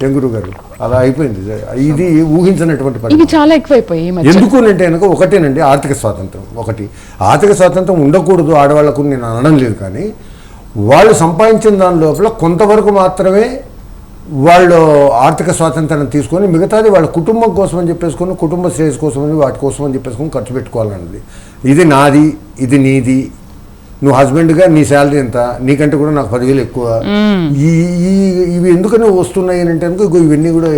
టెంగురు గారు అలా అయిపోయింది. ఇది ఊహించినటువంటి ఇవి పరిస్థితి. చాలా ఎక్కువైపోయాయి ఈ మధ్య. ఎందుకు అంటే కనుక ఒకటేనండి, ఆర్థిక స్వాతంత్రం. ఆర్థిక స్వాతంత్రం ఉండకూడదు ఆడవాళ్లకు నేను అనడం లేదు, కానీ వాళ్ళు సంపాదించిన దాని లోపల కొంతవరకు మాత్రమే వాళ్ళు ఆర్థిక స్వాతంత్రాన్ని తీసుకొని మిగతాది వాళ్ళ కుటుంబం కోసం అని చెప్పేసుకొని, కుటుంబ శ్రేయస్ కోసం అని వాటి కోసం అని చెప్పేసుకొని ఖర్చు పెట్టుకోవాలన్నది. ఇది నాది, ఇది నీది, నువ్వు హస్బెండ్గా నీ శాలరీ ఎంత, నీకంటే కూడా నాకు 10,000 ఎక్కువ. ఇవి ఎందుకని వస్తున్నాయి అంటే కనుక ఇవన్నీ కూడా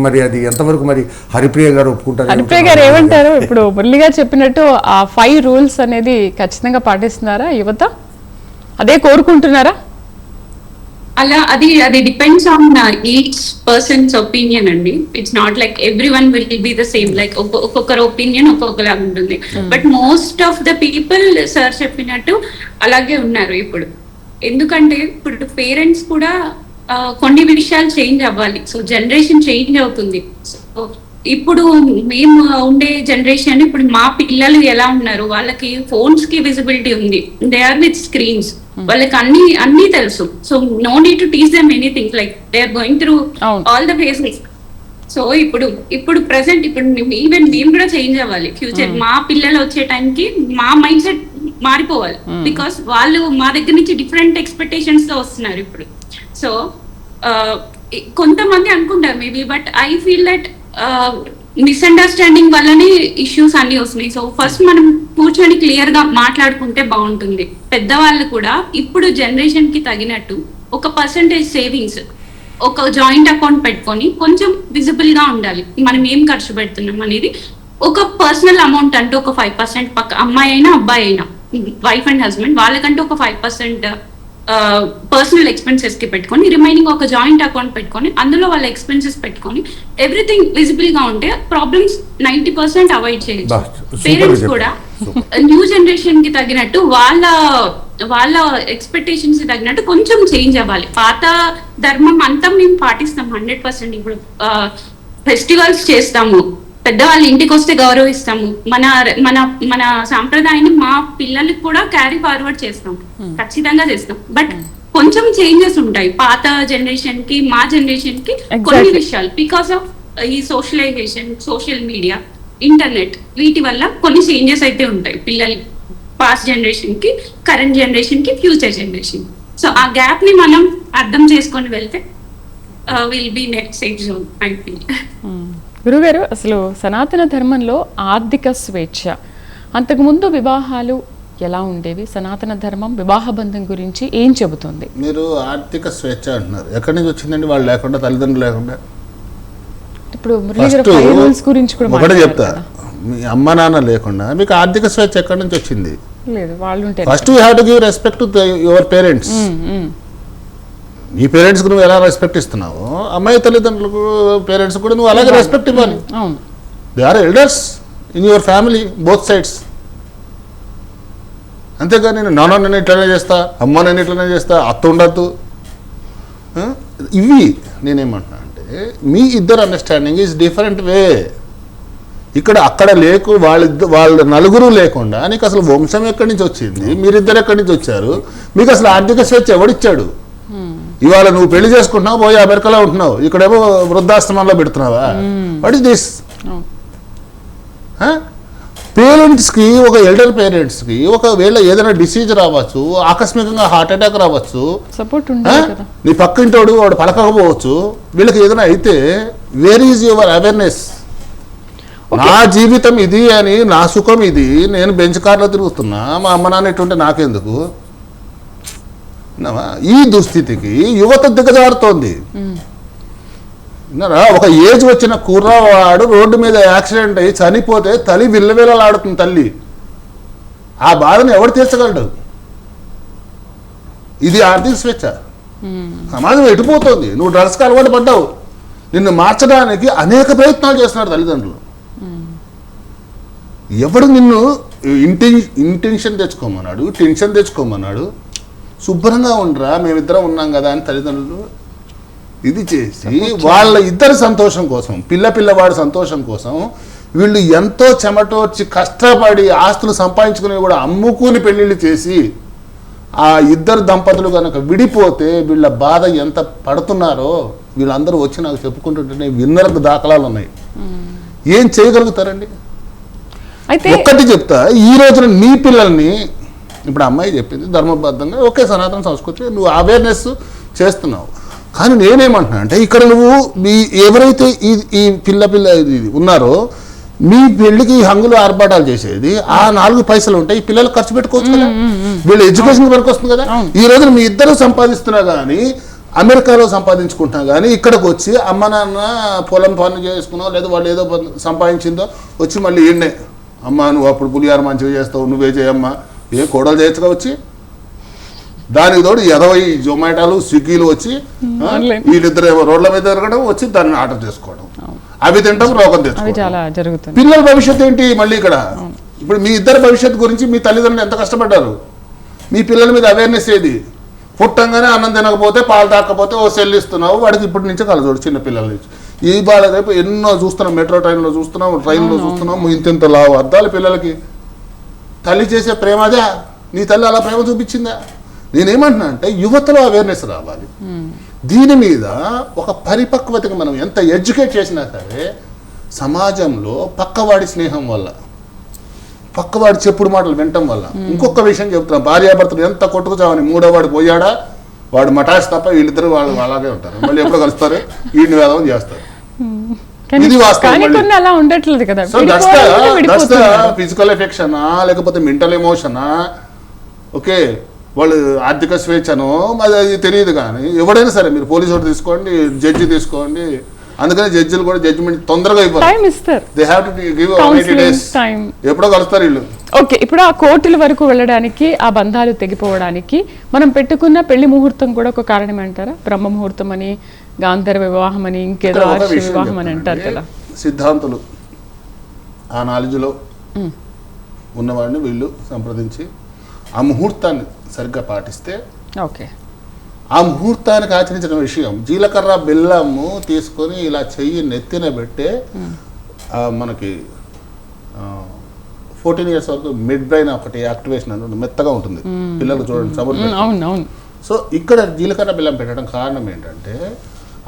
మరి అది ఎంతవరకు మరి హరిప్రియ గారు ఒప్పుకుంటారు? హరిప్రియ గారు ఏమంటారు? ఇప్పుడు మురళి గారు చెప్పినట్టు ఆ 5 రూల్స్ అనేది ఖచ్చితంగా పాటిస్తున్నారా యువత? అదే కోరుకుంటున్నారా? అలా అది depends on each persons opinion అండి. It's not like every one will be the same. Like ఒక్కొక్కరు ఒపీనియన్ ఒక్కొక్కలా ఉంటుంది. But most of the people sir చెప్పినట్టు అలాగే ఉన్నారు ఇప్పుడు. ఎందుకంటే ఇప్పుడు పేరెంట్స్ కూడా కొన్ని విషయాలు చేంజ్ అవ్వాలి. సో జనరేషన్ చేంజ్ అవుతుంది. సో ఇప్పుడు మేము ఉండే జనరేషన్, ఇప్పుడు మా పిల్లలు ఎలా ఉన్నారు, వాళ్ళకి ఫోన్స్ కి విజిబిలిటీ ఉంది, దే ఆర్ విత్ స్క్రీన్స్, వాళ్ళకి అన్ని తెలుసు. So no need to teach them anything, like they are going through all the phases. So ఇప్పుడు ప్రెసెంట్ ఈవెన్ మేము కూడా చేంజ్ అవ్వాలి. ఫ్యూచర్ మా పిల్లలు వచ్చే టైంకి మా మైండ్ సెట్ మారిపోవాలి. బికాస్ వాళ్ళు మా దగ్గర నుంచి డిఫరెంట్ ఎక్స్పెక్టేషన్స్ తో వస్తున్నారు ఇప్పుడు. సో కొంతమంది అనుకుంటారు maybe, but I feel that misunderstanding వల్లనే ఇష్యూస్ అన్ని వస్తున్నాయి. సో ఫస్ట్ మనం కూర్చొని క్లియర్ గా మాట్లాడుకుంటే బాగుంటుంది. పెద్దవాళ్ళు కూడా ఇప్పుడు జనరేషన్ కి తగినట్టు ఒక పర్సంటేజ్ సేవింగ్స్, ఒక జాయింట్ అకౌంట్ పెట్టుకొని కొంచెం విజిబుల్ గా ఉండాలి. మనం ఏం ఖర్చు పెడుతున్నాం అనేది ఒక పర్సనల్ అమౌంట్ అంటూ ఒక 5% పక్క, అమ్మాయి అయినా అబ్బాయి అయినా, వైఫ్ అండ్ హస్బెండ్, వాళ్ళకంటూ ఒక 5% పర్సనల్ ఎక్స్పెన్సెస్ కి పెట్టుకొని, రిమైనింగ్ ఒక జాయింట్ అకౌంట్ పెట్టుకొని అందులో వాళ్ళ ఎక్స్పెన్సెస్ పెట్టుకొని ఎవ్రీథింగ్ విజిబుల్ గా ఉంటే ప్రాబ్లమ్స్ 90% అవాయిడ్ చేయొచ్చు. పేరెంట్స్ కూడా న్యూ జనరేషన్ కి తగినట్టు వాళ్ళ ఎక్స్పెక్టేషన్స్ కి తగినట్టు కొంచెం చేంజ్ అవ్వాలి. పాత ధర్మం అంతా మేము పాటిస్తాం 100%. ఇప్పుడు ఫెస్టివల్స్ చేస్తాము, పెద్దవాళ్ళు ఇంటికి వస్తే గౌరవిస్తాము, మన సాంప్రదాయాన్ని మా పిల్లలకి కూడా క్యారీ ఫార్వర్డ్ చేస్తాం, ఖచ్చితంగా చేస్తాం. బట్ కొంచెం చేంజెస్ ఉంటాయి పాత జనరేషన్ కి మా జనరేషన్ కి కొన్ని విషయాలు. బికాస్ ఆఫ్ ఈ సోషలైజేషన్, సోషల్ మీడియా, ఇంటర్నెట్, వీటి వల్ల కొన్ని చేంజెస్ అయితే ఉంటాయి పిల్లలు పాస్ట్ జనరేషన్ కి, కరెంట్ జనరేషన్ కి, ఫ్యూచర్ జనరేషన్. సో ఆ గ్యాప్ ని మనం అర్థం చేసుకొని వెళ్తే will be next safe zone I feel. గురుగారు, అసలు సనాతన ధర్మంలో ఆర్థిక స్వేచ్ఛ, అంతకుముందు వివాహాలు ఎలా ఉండేవి? సనాతన ధర్మం వివాహ బంధం గురించి ఏం చెబుతుంది? మీరు ఆర్థిక స్వేచ్ఛ అంటున్నారు, ఎక్కడి నుంచి వచ్చిందండి? వాళ్ళు లేకుండా, తల్లిదండ్రులు లేకుండా? ఇప్పుడు మురళి గారు 5 రూల్స్ గురించి కూడా ఒకటే చెప్తా, మీ అమ్మ నాన్న లేకుండా మీకు ఆర్థిక స్వేచ్ఛ ఎక్కడి నుంచి వచ్చింది? లేదు, వాళ్ళు ఉంటే. First you have to give respect to your parents. నీ పేరెంట్స్కి నువ్వు ఎలా రెస్పెక్ట్ ఇస్తున్నావు, అమ్మాయి తల్లిదండ్రులకు పేరెంట్స్ కూడా నువ్వు అలాగే రెస్పెక్ట్ ఇవ్వాలి. They are elders in your family, both sides. అంతేగాని నాన్న నేను ఇట్లనే చేస్తా, అమ్మ నేను ఇట్లనే చేస్తా, అత్త ఉండద్దు, ఇవి నేనేమంటున్నా అంటే మీ ఇద్దరు అండర్స్టాండింగ్ ఈజ్ డిఫరెంట్ వే. ఇక్కడ అక్కడ వాళ్ళ నలుగురు లేకుండా నీకు అసలు వంశం ఎక్కడి నుంచి వచ్చింది, మీరిద్దరు ఎక్కడి నుంచి వచ్చారు, మీకు అసలు ఆర్థిక స్వేచ్ఛ ఎవడిచ్చాడు? ఇవాళ నువ్వు పెళ్లి చేసుకుంటున్నావు, పోయి అమెరికాలో ఉంటున్నావు, ఇక్కడేమో వృద్ధాశ్రమంలో పెడుతున్నావా? What is this? పేరెంట్స్కి, ఒక ఎల్డర్ పేరెంట్స్కి ఒకవేళ ఏదైనా డిసీజ్ రావచ్చు, ఆకస్మికంగా హార్ట్ అటాక్ రావచ్చు, సపోర్ట్ ఉండాలి కదా. నీ పక్కింటోడు వాడు పలకకపోవచ్చు, వీళ్ళకి ఏదైనా అయితే వేర్ ఈజ్ యువర్ అవేర్నెస్? నా జీవితం ఇది అని, నా సుఖం ఇది, నేను బెంచ్ కార్లో తిరుగుతున్నా, మా అమ్మ నాన్న ఎటుంటే నాకెందుకు? ఈ దుస్థితికి యువత దిగజారుతోంది. ఒక ఏజ్ వచ్చిన కుర్రవాడు రోడ్డు మీద యాక్సిడెంట్ అయ్యి చనిపోతే తల్లి విల్లవిల్లలాడుతుంది. తల్లి ఆ బాధను ఎవడు తీర్చగలడు? ఇది ఆర్థిక స్వేచ్ఛ. సమాజం ఎటుపోతుంది. నువ్వు డ్రగ్స్కి అలవాటు పడ్డావు, నిన్ను మార్చడానికి అనేక ప్రయత్నాలు చేస్తున్నాడు తల్లిదండ్రులు. ఎవడు నిన్ను ఇంటెన్షన్ తెచ్చుకోమన్నాడు, టెన్షన్ తెచ్చుకోమన్నాడు? శుభ్రంగా ఉండరా, మేమిద్దరం ఉన్నాం కదా అని తల్లిదండ్రులు ఇది చేసి వాళ్ళ ఇద్దరి సంతోషం కోసం, పిల్లవాడి సంతోషం కోసం వీళ్ళు ఎంతో చెమటోర్చి కష్టపడి ఆస్తులు సంపాదించుకుని కూడా అమ్ముకుని పెళ్లిళ్ళు చేసి ఆ ఇద్దరు దంపతులు కనుక విడిపోతే వీళ్ళ బాధ ఎంత పడుతున్నారో వీళ్ళందరూ వచ్చి నాకు చెప్పుకుంటుంటే విన్నరకు దాఖలాలు ఉన్నాయి. ఏం చేయగలుగుతారండి? అయితే ఒక్కటి చెప్తా, ఈ రోజున నీ పిల్లల్ని, ఇప్పుడు అమ్మాయి చెప్పింది ధర్మబద్ధంగా ఓకే, సనాతన సంస్కృతి నువ్వు అవేర్నెస్ చేస్తున్నావు, కానీ నేనేమంటున్నా అంటే ఇక్కడ నువ్వు ఎవరైతే ఈ పిల్ల ఇది ఉన్నారో మీ పెళ్లికి హంగులు ఆర్భాటాలు చేసేది, ఆ 4 పైసలు ఉంటాయి, ఈ పిల్లలు ఖర్చు పెట్టుకోవచ్చు కదా, వీళ్ళు ఎడ్యుకేషన్ వరకు వస్తుంది కదా. ఈ రోజున మీ ఇద్దరు సంపాదిస్తున్నా కానీ, అమెరికాలో సంపాదించుకుంటున్నా కానీ ఇక్కడికి వచ్చి అమ్మ నాన్న పొలం పనులు చేసుకున్నావు, లేదా వాళ్ళు ఏదో సంపాదించిందో వచ్చి మళ్ళీ ఈయన్నే, అమ్మ నువ్వు అప్పుడు పులిహార మంచిగా చేస్తావు, నువ్వే చేయమ్మా, ఏ కోడలు చేయొచ్చుగా వచ్చి. దానికి తోడు 20 జొమాటోలు స్విగ్గీలు వచ్చి వీళ్ళిద్దరు రోడ్ల మీద తిరగడం, వచ్చి దాన్ని ఆర్డర్ చేసుకోవడం, అవి తింటాం, రోగం తెచ్చుకోవడం. పిల్లల భవిష్యత్తు ఏంటి మళ్ళీ ఇక్కడ? ఇప్పుడు మీ ఇద్దరు భవిష్యత్తు గురించి మీ తల్లిదండ్రులు ఎంత కష్టపడ్డారు? మీ పిల్లల మీద అవేర్నెస్ ఏది? పుట్టంగానే అన్నం తినకపోతే, పాలు తాకపోతే ఓ సెల్ ఇస్తున్నావు వాడికి, ఇప్పటి నుంచే కలచోడు చిన్న పిల్లల నుంచి. ఈ బాధ రేపు ఎన్నో చూస్తున్నాం, మెట్రో ట్రైన్లో చూస్తున్నాం, ట్రైన్లో చూస్తున్నాం, ఇంత లావు అద్దాలు పిల్లలకి. తల్లి చేసే ప్రేమ అదే? నీ తల్లి అలా ప్రేమ చూపించిందా? నేనేమంటున్నా అంటే యువతలో అవేర్నెస్ రావాలి. దీని మీద ఒక పరిపక్వతకి మనం ఎంత ఎడ్యుకేట్ చేసినా సరే సమాజంలో పక్కవాడి స్నేహం వల్ల, పక్కవాడి చెప్పుడు మాటలు వినటం వల్ల. ఇంకొక విషయం చెప్తున్నా, భార్యాభర్తలు ఎంత కొట్టుకుచావని 3వ వాడు పోయాడా, వాడు మటాష్ తప్ప వీళ్ళిద్దరు వాళ్ళు అలాగే ఉంటారు. మళ్ళీ ఎప్పుడు కలుస్తారు, వీడిని వేదం చేస్తారు. ఇది ఫిజికల్ ఎఫెక్షనా లేకపోతే మెంటల్ ఎమోషనా, ఓకే వాళ్ళు ఆర్థిక స్వేచ్ఛనో అది తెలియదు. కానీ ఎవడైనా సరే మీరు పోలీసు వాడు తీసుకోండి, జడ్జి తీసుకోండి, అందుకని జడ్జిలు కూడా జడ్జిమెంట్ తొందరగా ఇవ్వాలి. They have to give 90 days. ఎప్పుడో కలుస్తారు వీళ్ళు. ఓకే, ఇప్పుడు ఆ కోర్టుల వరకు వెళ్ళడానికి, ఆ బంధాలు తెగిపోవడానికి మనం పెట్టుకున్న పెళ్లి ముహూర్తం కూడా ఒక కారణం అంటారా? బ్రహ్మ ముహూర్తం అని, గాంధర్వ వివాహం అని, ఇంకేదో వివాహం అని అంటారు కదా. సిద్ధాంతులు ఆ నాలెడ్జ్లో ఉన్నవాడిని వీళ్ళు సంప్రదించి ఆ ముహూర్తాన్ని సరిగ్గా పాటిస్తే, ఓకే, ఆ ముహూర్తానికి ఆచరించిన విషయం జీలకర్ర బెల్లము తీసుకొని ఇలా చెయ్యి నెత్తిన పెట్టే మనకి 14 years వరకు మిడ్ బ్రెయిన్ ఒకటి యాక్టివేషన్ అని మెత్తగా ఉంటుంది పిల్లలు, చూడండి సబర్. సో ఇక్కడ జీలకర్ర బెల్లం పెట్టడం కారణం ఏంటంటే,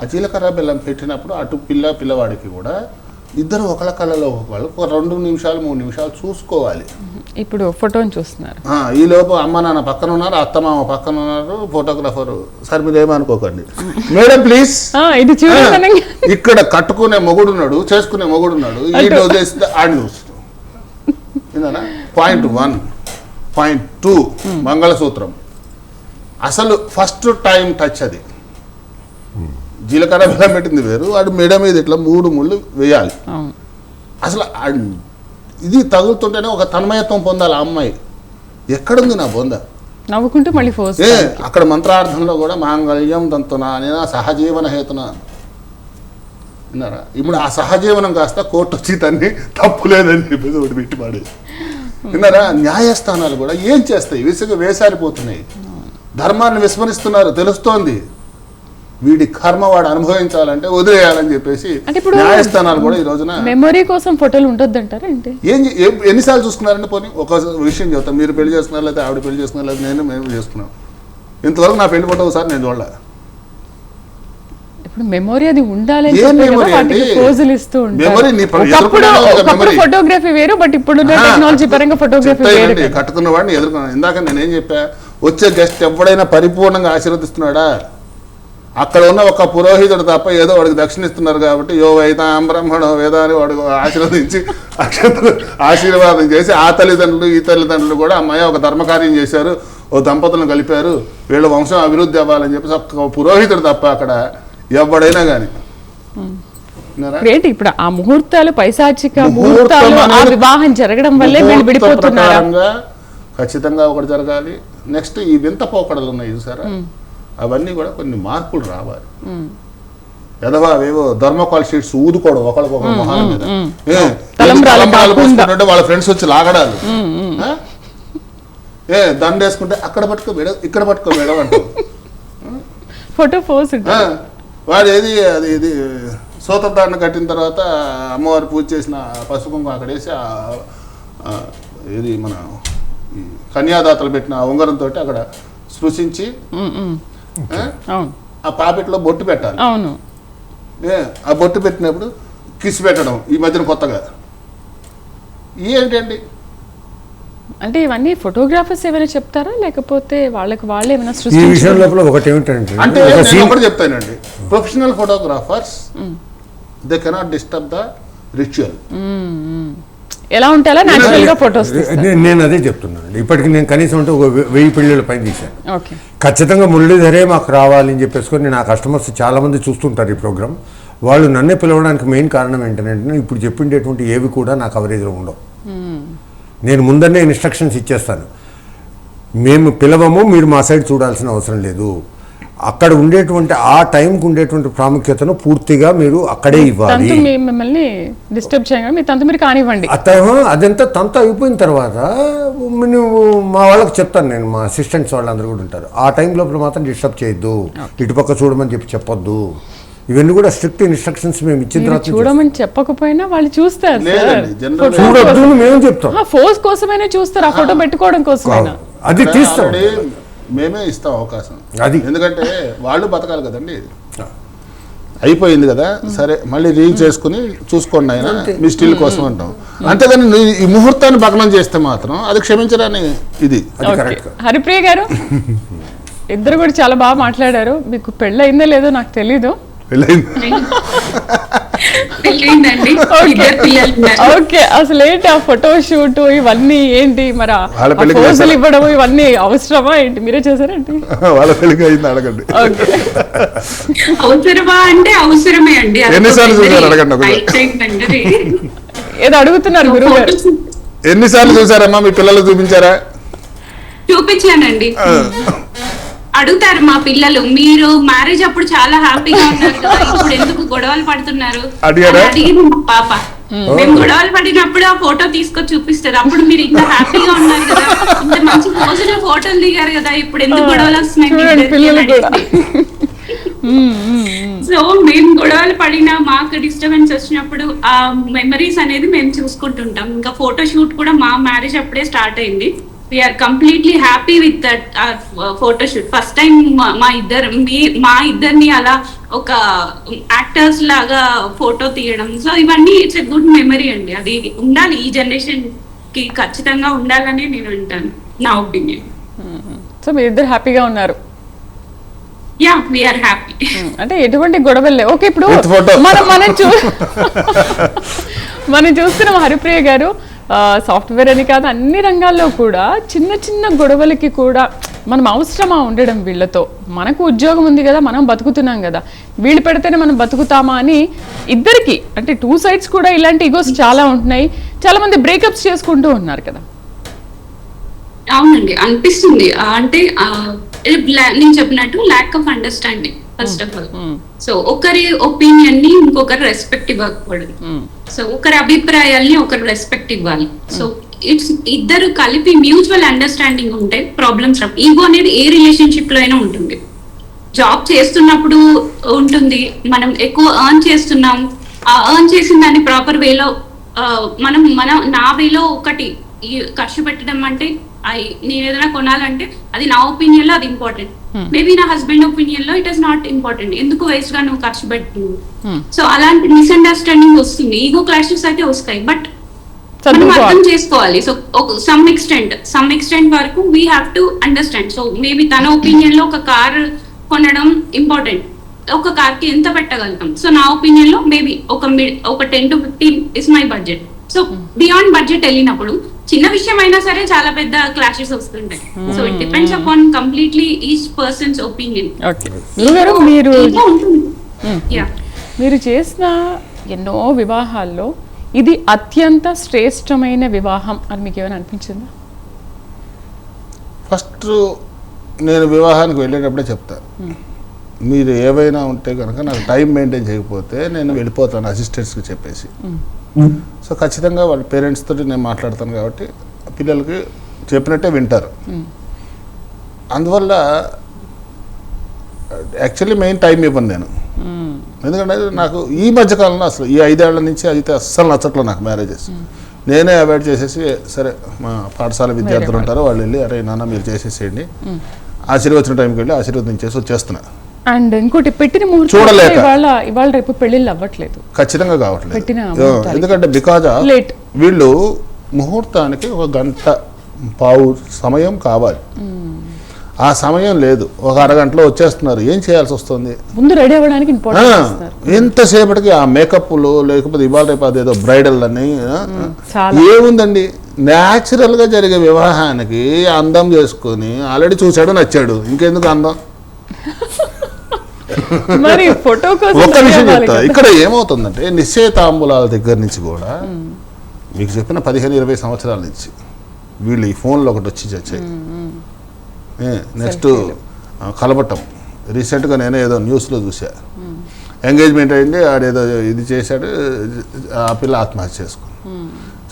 ఆ జీలకర్ర బెల్లం పెట్టినప్పుడు అటు పిల్లవాడికి కూడా ఇద్దరు ఒకళ్ళ కళ్ళలో ఒకళ్ళు 2 నిమిషాలు 3 నిమిషాలు చూసుకోవాలి. ఇప్పుడు ఫోటోని చూస్తున్నారు, ఈ లోపు అమ్మ నాన్న పక్కన ఉన్నారు, అత్తమామ పక్కన ఉన్నారు, ఫోటోగ్రాఫర్. సార్ మీరు ఏమనుకోకండి మేడం ప్లీజ్, ఇది చూడండి. ఇక్కడ కట్టుకునే మొగుడున్నాడు, చేసుకునే మొగుడున్నాడు, ఈ వదిలేస్తే ఆడి చూస్తున్నాడు. పాయింట్ 1, పాయింట్ 2 మంగళసూత్రం అసలు ఫస్ట్ టైం టచ్. అది జీలకర్ర బెల్లం పెట్టింది వేరు, వాడు మెడ మీద ఇట్లా 3 ముళ్ళు వేయాలి. అసలు ఇది తగులుతుంటేనే ఒక తన్మయత్వం పొందాలి ఆ అమ్మాయి. ఎక్కడుంది నా బొంద? నవ్వుకుంటూ మళ్ళీ అక్కడ మంత్రార్థంలో కూడా మాంగళ్యం తంతునా నేను సహజీవన హేతున విన్నారా? ఇప్పుడు ఆ సహజీవనం కాస్త కోర్టు వచ్చి తన్ని తప్పు లేదని చెప్పేసి ఒకటి పెట్టి పాడేసి విన్నారా? న్యాయస్థానాలు కూడా ఏం చేస్తాయి? వేసారిపోతున్నాయి, ధర్మాన్ని విస్మరిస్తున్నారు తెలుస్తోంది. వీడి కర్మ వాడు అనుభవించాలంటే వదిలేయాలని చెప్పేసి న్యాయస్థానాలు కూడా ఈ రోజున మెమరీ కోసం ఫోటోలు ఉండొద్దంటారా? ఎన్నిసార్లు చూసుకున్నారంటే పోనీ ఒక విషయం చెప్తాను, మీరు పెళ్లి చేసుకున్నారు లేదా ఆవిడ పెళ్లి చేసుకున్నారు లేదా మేము చేసుకున్నాం, ఇంతవరకు నా పెళ్లి ఫోటో ఒకసారి నేను చూడలే. ఇప్పుడు మెమొరీ అది ఉండాలి ఏం memory అండి? పోజులు ఇస్తూ Memory నీ ఉంటారు. ఎదుర్కొనే వాళ్ళకి memory. ఫోటోగ్రఫీ వేరు, బట్ ఇప్పుడు టెక్నాలజీ పరంగా ఫోటోగ్రఫీ వేరు చెప్తాయండి, కదా. కట్టుకున్న వాడిని ఎదుర్కొన్నాను. ఇందాక నేనేం చెప్పా, వచ్చే గెస్ట్ ఎవడైనా పరిపూర్ణంగా ఆశీర్వదిస్తున్నాడా? అక్కడ ఉన్న ఒక పురోహితుడు తప్ప ఏదో వాడికి దక్షిణ ఇస్తున్నారు కాబట్టి యో వైతాం బ్రహ్మణో వేద అని వాడికి ఆశీర్వదించి ఆశీర్వాదం చేసి ఆ తల్లిదండ్రులు ఈ తల్లిదండ్రులు కూడా అమ్మాయి ఒక ధర్మకార్యం చేశారు, ఓ దంపతులను కలిపారు, వీళ్ళ వంశం అభివృద్ధి అవ్వాలని చెప్పేసి ఒక పురోహితుడు తప్ప అక్కడ ఎవడైనా కానీ ఏంటి ఇప్పుడు ఆ ముహూర్తాలు పైశాచిక ముహూర్తాలు, ఆ వివాహం జరగడం వల్లే వీళ్ళు విడిపోతున్నారా? ఖచ్చితంగా ఒకటి జరగాలి. నెక్స్ట్ ఈ వింత పోకడలు ఉన్నాయి చూసారా, అవన్నీ కూడా కొన్ని మార్పులు రావాలి. ఎదవా అవేవో ధర్మకాల్ షీట్స్ ఊదుకోవడం ఒకళ్ళకొకరు మొహాల మీద, తలంబ్రాలు పోసుకుంటుంటే వాళ్ళ ఫ్రెండ్స్ వచ్చి లాగడాలు, దండ వేసుకుంటే అక్కడ పట్టుకో మేడం ఇక్కడ పట్టుకో మేడం అంటారు. ఫోటో పోస్ట్ వాడు ఏది అది ఇది సూతదాన్ని కట్టిన తర్వాత అమ్మవారి పూజ చేసిన పసుపు కుంకుమ అక్కడ వేసి ఇది మన ఈ కన్యాదాతలు పెట్టిన ఉంగరంతో అక్కడ స్పృశించి ఆ పాపెట్లో బొట్టు పెట్టాలి. అవును, ఆ బొట్టు పెట్టినప్పుడు కిస్ పెట్టడం ఈ మధ్యన కొత్తగా ఏంటండి? అంటే ఇవన్నీ ఫోటోగ్రాఫర్స్ ఏమైనా చెప్తారా, లేకపోతే వాళ్ళకి వాళ్ళే ఏమైనా ఈ విషయం లోపల ఒకటి ఏమిటంటే, అంటే నేను ఒకటి చెప్తానండి, professional photographers they cannot disturb the ritual. ఎలా ఉంటారా న్యాచురల్ గా ఫోటోస్ నేను అదే చెప్తున్నాను. ఇప్పటికి నేను కనీసం అంటే ఒక 1000 పెళ్ళిళ్ళ పైన తీశాను. ఓకే, ఖచ్చితంగా మురళీధరే మాకు రావాలి అని చెప్పేసుకొని నా కస్టమర్స్ చాలా మంది చూస్తుంటారు ఈ ప్రోగ్రామ్. వాళ్ళు నన్నే పిలవడానికి మెయిన్ కారణం ఏంటంటే, ఇప్పుడు చెప్పిండేటువంటి ఏవి కూడా నా కవరేజ్లో ఉండవు. నేను ముందరనే ఇన్స్ట్రక్షన్స్ ఇచ్చేస్తాను, మేము పిలవము, మీరు మా సైడ్ చూడాల్సిన అవసరం లేదు, అక్కడ ఉండేటువంటి ఆ టైంకి ఉండేటువంటి ప్రాముఖ్యతను పూర్తిగా మీరు అక్కడే ఇవ్వాలి. మిమ్మల్ని డిస్టర్బ్ చేయగా మీ తంతు మీరు కానివ్వండి. అదంతా తంత అయిపోయిన తర్వాత నువ్వు మా వాళ్ళకి చెప్తాను, నేను మా అసిస్టెంట్స్ వాళ్ళందరూ కూడా ఉంటారు, ఆ టైం లోపల మాత్రం డిస్టర్బ్ చేయొద్దు, ఇటుపక్క చూడమని చెప్పొద్దు. ఇవన్నీ కూడా స్ట్రిక్ట్ ఇన్స్ట్రక్షన్స్ మేము ఇచ్చిన తర్వాత చూడమని చెప్పకపోయినా వాళ్ళు చూస్తారు. చూడొద్దు మేము చెప్తాం, ఫోర్స్ కోసమైనా చూస్తారు, ఆ ఫోటో పెట్టుకోవడం కోసమైనా. అది తీస్తాం, మేమే ఇస్తాం అవకాశం. అది ఎందుకంటే వాళ్ళు బతకాలి కదండి. అయిపోయింది కదా, సరే మళ్ళీ రీల్ చేసుకుని చూసుకోండి ఆయన మీ స్టిల్ కోసం అంటాం. అంతేగాని ఈ ముహూర్తాన్ని భగ్నం చేస్తే మాత్రం అది క్షమించరాని ఇది. హరిప్రియ గారు ఇద్దరు కూడా చాలా బాగా మాట్లాడారు. మీకు పెళ్ళి అయిందో లేదో నాకు తెలీదు. ఓకే, అసలు ఏంటి ఆ ఫోటో షూట్ ఇవన్నీ ఏంటి, మరి ఫోజులు ఇవ్వడం ఇవన్నీ అవసరమా ఏంటి, మీరే చేశారేంటి? వాళ్ళ పెళ్లికి అయింది అడగండి. అవసరమా అంటే అవసరమే అండి. ఎన్నిసార్లు చూసారు అడగండి. ఏదో అడుగుతున్నారు గురువు గారు. ఎన్నిసార్లు చూసారమ్మా, మీ పిల్లలు చూపించారా? చూపించానండి. అడుగుతారు మా పిల్లలు, మీరు మ్యారేజ్ అప్పుడు చాలా హ్యాపీగా ఉన్నారు కదా, ఇప్పుడు ఎందుకు గొడవలు పడుతున్నారు అడిగింది మా పాప. మేము గొడవలు పడినప్పుడు ఆ ఫోటో తీసుకొని చూపిస్తారు, అప్పుడు మీరు ఇంత హ్యాపీగా ఉన్నారు కదా, ఇంత మంచి రోజున ఫోటోలు దిగారు కదా, ఇప్పుడు ఎందుకు గొడవలు వస్తున్నాయి? సో మేము గొడవలు పడినా మాకు డిస్టర్బెన్స్ వచ్చినప్పుడు ఆ మెమరీస్ అనేది మేము చూసుకుంటుంటాం. ఇంకా ఫోటో షూట్ కూడా మా మ్యారేజ్ అప్పుడే స్టార్ట్ అయింది. We are completely happy with that photo shoot. First time మా ఇద్దరిని అలా ఒక యాక్టర్స్ లాగా ఫోటో తీయడం, సో ఇవన్నీ ఇట్స్ ఎ గుడ్ మెమరీ అండి. అది ఉండాలి, ఈ జనరేషన్ కి ఖచ్చితంగా ఉండాలని నేను అంటాను, నా ఒపీనియన్. సో మీ ఇద్దరు హ్యాపీగా ఉన్నారు? Yeah, we are happy. అంటే ఎటువంటి గొడవలు లేవు. ఓకే, ఇప్పుడు మనం చూస్తున్నాం హరిప్రియ గారు, సాఫ్ట్వేర్ అని కాదు అన్ని రంగాల్లో కూడా చిన్న చిన్న గొడవలకి కూడా మనం అవసరమా ఉండడం, వీళ్ళతో మనకు ఉద్యోగం ఉంది కదా, మనం బతుకుతున్నాం కదా, వీళ్ళు పెడితేనే మనం బతుకుతామా అని ఇద్దరికి, అంటే 2 sides కూడా ఇలాంటి ఈగోస్ చాలా ఉంటున్నాయి. చాలా మంది బ్రేకప్స్ చేసుకుంటూ ఉన్నారు కదా. అవునండి, అనిపిస్తుంది. అంటే నేను చెప్పినట్టు lack of understanding first of all. So ఒకరి ఒపీనియన్ ని ఇంకొకరు రెస్పెక్ట్ ఇవ్వకూడదు. సో ఒకరి అభిప్రాయాల్ని ఒకరు రెస్పెక్ట్ ఇవ్వాలి. సో ఇట్స్ ఇద్దరు కలిపి మ్యూచువల్ అండర్స్టాండింగ్ ఉంటే ప్రాబ్లమ్స్ రావు. ఈగో అనేది ఏ రిలేషన్షిప్ లో అయినా ఉంటుంది. జాబ్ చేస్తున్నప్పుడు ఉంటుంది, మనం ఎక్కువ ఎర్న్ చేస్తున్నాం, ఆ ఎర్న్ చేసిన దాన్ని ప్రాపర్ వేలో నా వేలో ఒకటి ఖర్చు పెట్టడం అంటే నేను ఏదైనా కొనాలంటే అది నా ఒపీనియన్ లో అది ఇంపార్టెంట్, మేబీ నా హస్బెండ్ ఒపీనియన్ లో ఇట్ ఇస్ నాట్ ఇంపార్టెంట్, ఎందుకు వేస్ట్ గా నువ్వు ఖర్చు పెడుతున్నావు. సో అలాంటి మిస్అండర్స్టాండింగ్ వస్తుంది, ఈగో క్లాషెస్ అయితే వస్తాయి. బట్ మనం అర్థం చేసుకోవాలి. సో సమ్ ఎక్స్టెంట్ వరకు we have to understand. So maybe తన ఒపీనియన్ లో ఒక కార్ కొనడం ఇంపార్టెంట్, ఒక కార్ కి ఎంత పెట్టగలుగుతాం. సో నా ఒపీనియన్ లో మేబీ ఒక 10 to 15 is my budget. So beyond budget వెళ్ళినప్పుడు చిన్న విషయం అయినా సరే చాలా పెద్ద క్లాషెస్ వస్తుంటాయి. So it depends upon completely each persons opinion. మీరు చేసిన ఎన్నో వివాహాల్లో ఇది అత్యంత శ్రేష్టమైన వివాహం అని మీకు ఏమైనా అనిపించిందా? ఫస్ట్ నేను వివాహానికి వెళ్ళేటప్పుడే చెప్తాను, మీరు ఏవైనా ఉంటే కనుక నాకు టైం మెయింటైన్ చేయకపోతే నేను వెళ్ళిపోతాను అసిస్టెంట్స్కి చెప్పేసి. సో ఖచ్చితంగా వాళ్ళ పేరెంట్స్ తోటి నేను మాట్లాడతాను కాబట్టి పిల్లలకి చెప్పినట్టే వింటారు. అందువల్ల యాక్చువల్లీ మెయిన్ టైం ఇవ్వను నేను, ఎందుకంటే నాకు ఈ మధ్యకాలంలో అసలు ఈ 5 ఏళ్ల నుంచి అయితే అస్సలు నచ్చట్లో నాకు మ్యారేజెస్. నేనే అవాయిడ్ చేసేసి, సరే మా పాఠశాల విద్యార్థులు ఉంటారు వాళ్ళు వెళ్ళి, అరే నాన్న మీరు చేసేసేయండి, ఆశీర్వచన టైంకి వెళ్ళి ఆశీర్వదించేసి వచ్చేస్తున్నా. అండ్ ఇంకోటి పెట్టిన చూడలేక ఇవాళ రేపు పెళ్లిళ్ళు అవ్వట్లేదు, ఖచ్చితంగా కావట్లేదు. ఎందుకంటే బికాజ్ వీళ్ళు ముహూర్తానికి 1 గంట పావు సమయం కావాలి, ఆ సమయం లేదు, ఒక అరగంటలో వచ్చేస్తున్నారు. ఏం చేయాల్సి వస్తుంది? ముందు రెడీ అవ్వడానికి ఎంతసేపటికి ఆ మేకప్లు, లేకపోతే ఇవాళ రేపు అదేదో బ్రైడల్ అని ఏముందండి. న్యాచురల్గా జరిగే వివాహానికి అందం చేసుకొని ఆల్రెడీ చూశాడు నచ్చాడు, ఇంకెందుకు అందం? ఒక్క విషయం చెప్తా, ఇక్కడ ఏమవుతుందంటే నిశ్చయితాంబులాల దగ్గర నుంచి కూడా మీకు చెప్పిన 15-20 సంవత్సరాల నుంచి వీళ్ళు ఈ ఫోన్లో ఒకటి వచ్చి చచ్చాయి. నెక్స్ట్ కలపటం, రీసెంట్గా నేనే ఏదో న్యూస్లో చూసా, ఎంగేజ్మెంట్ అయింది, ఆడేదో ఇది చేశాడు, ఆ పిల్ల ఆత్మహత్య చేసుకుని.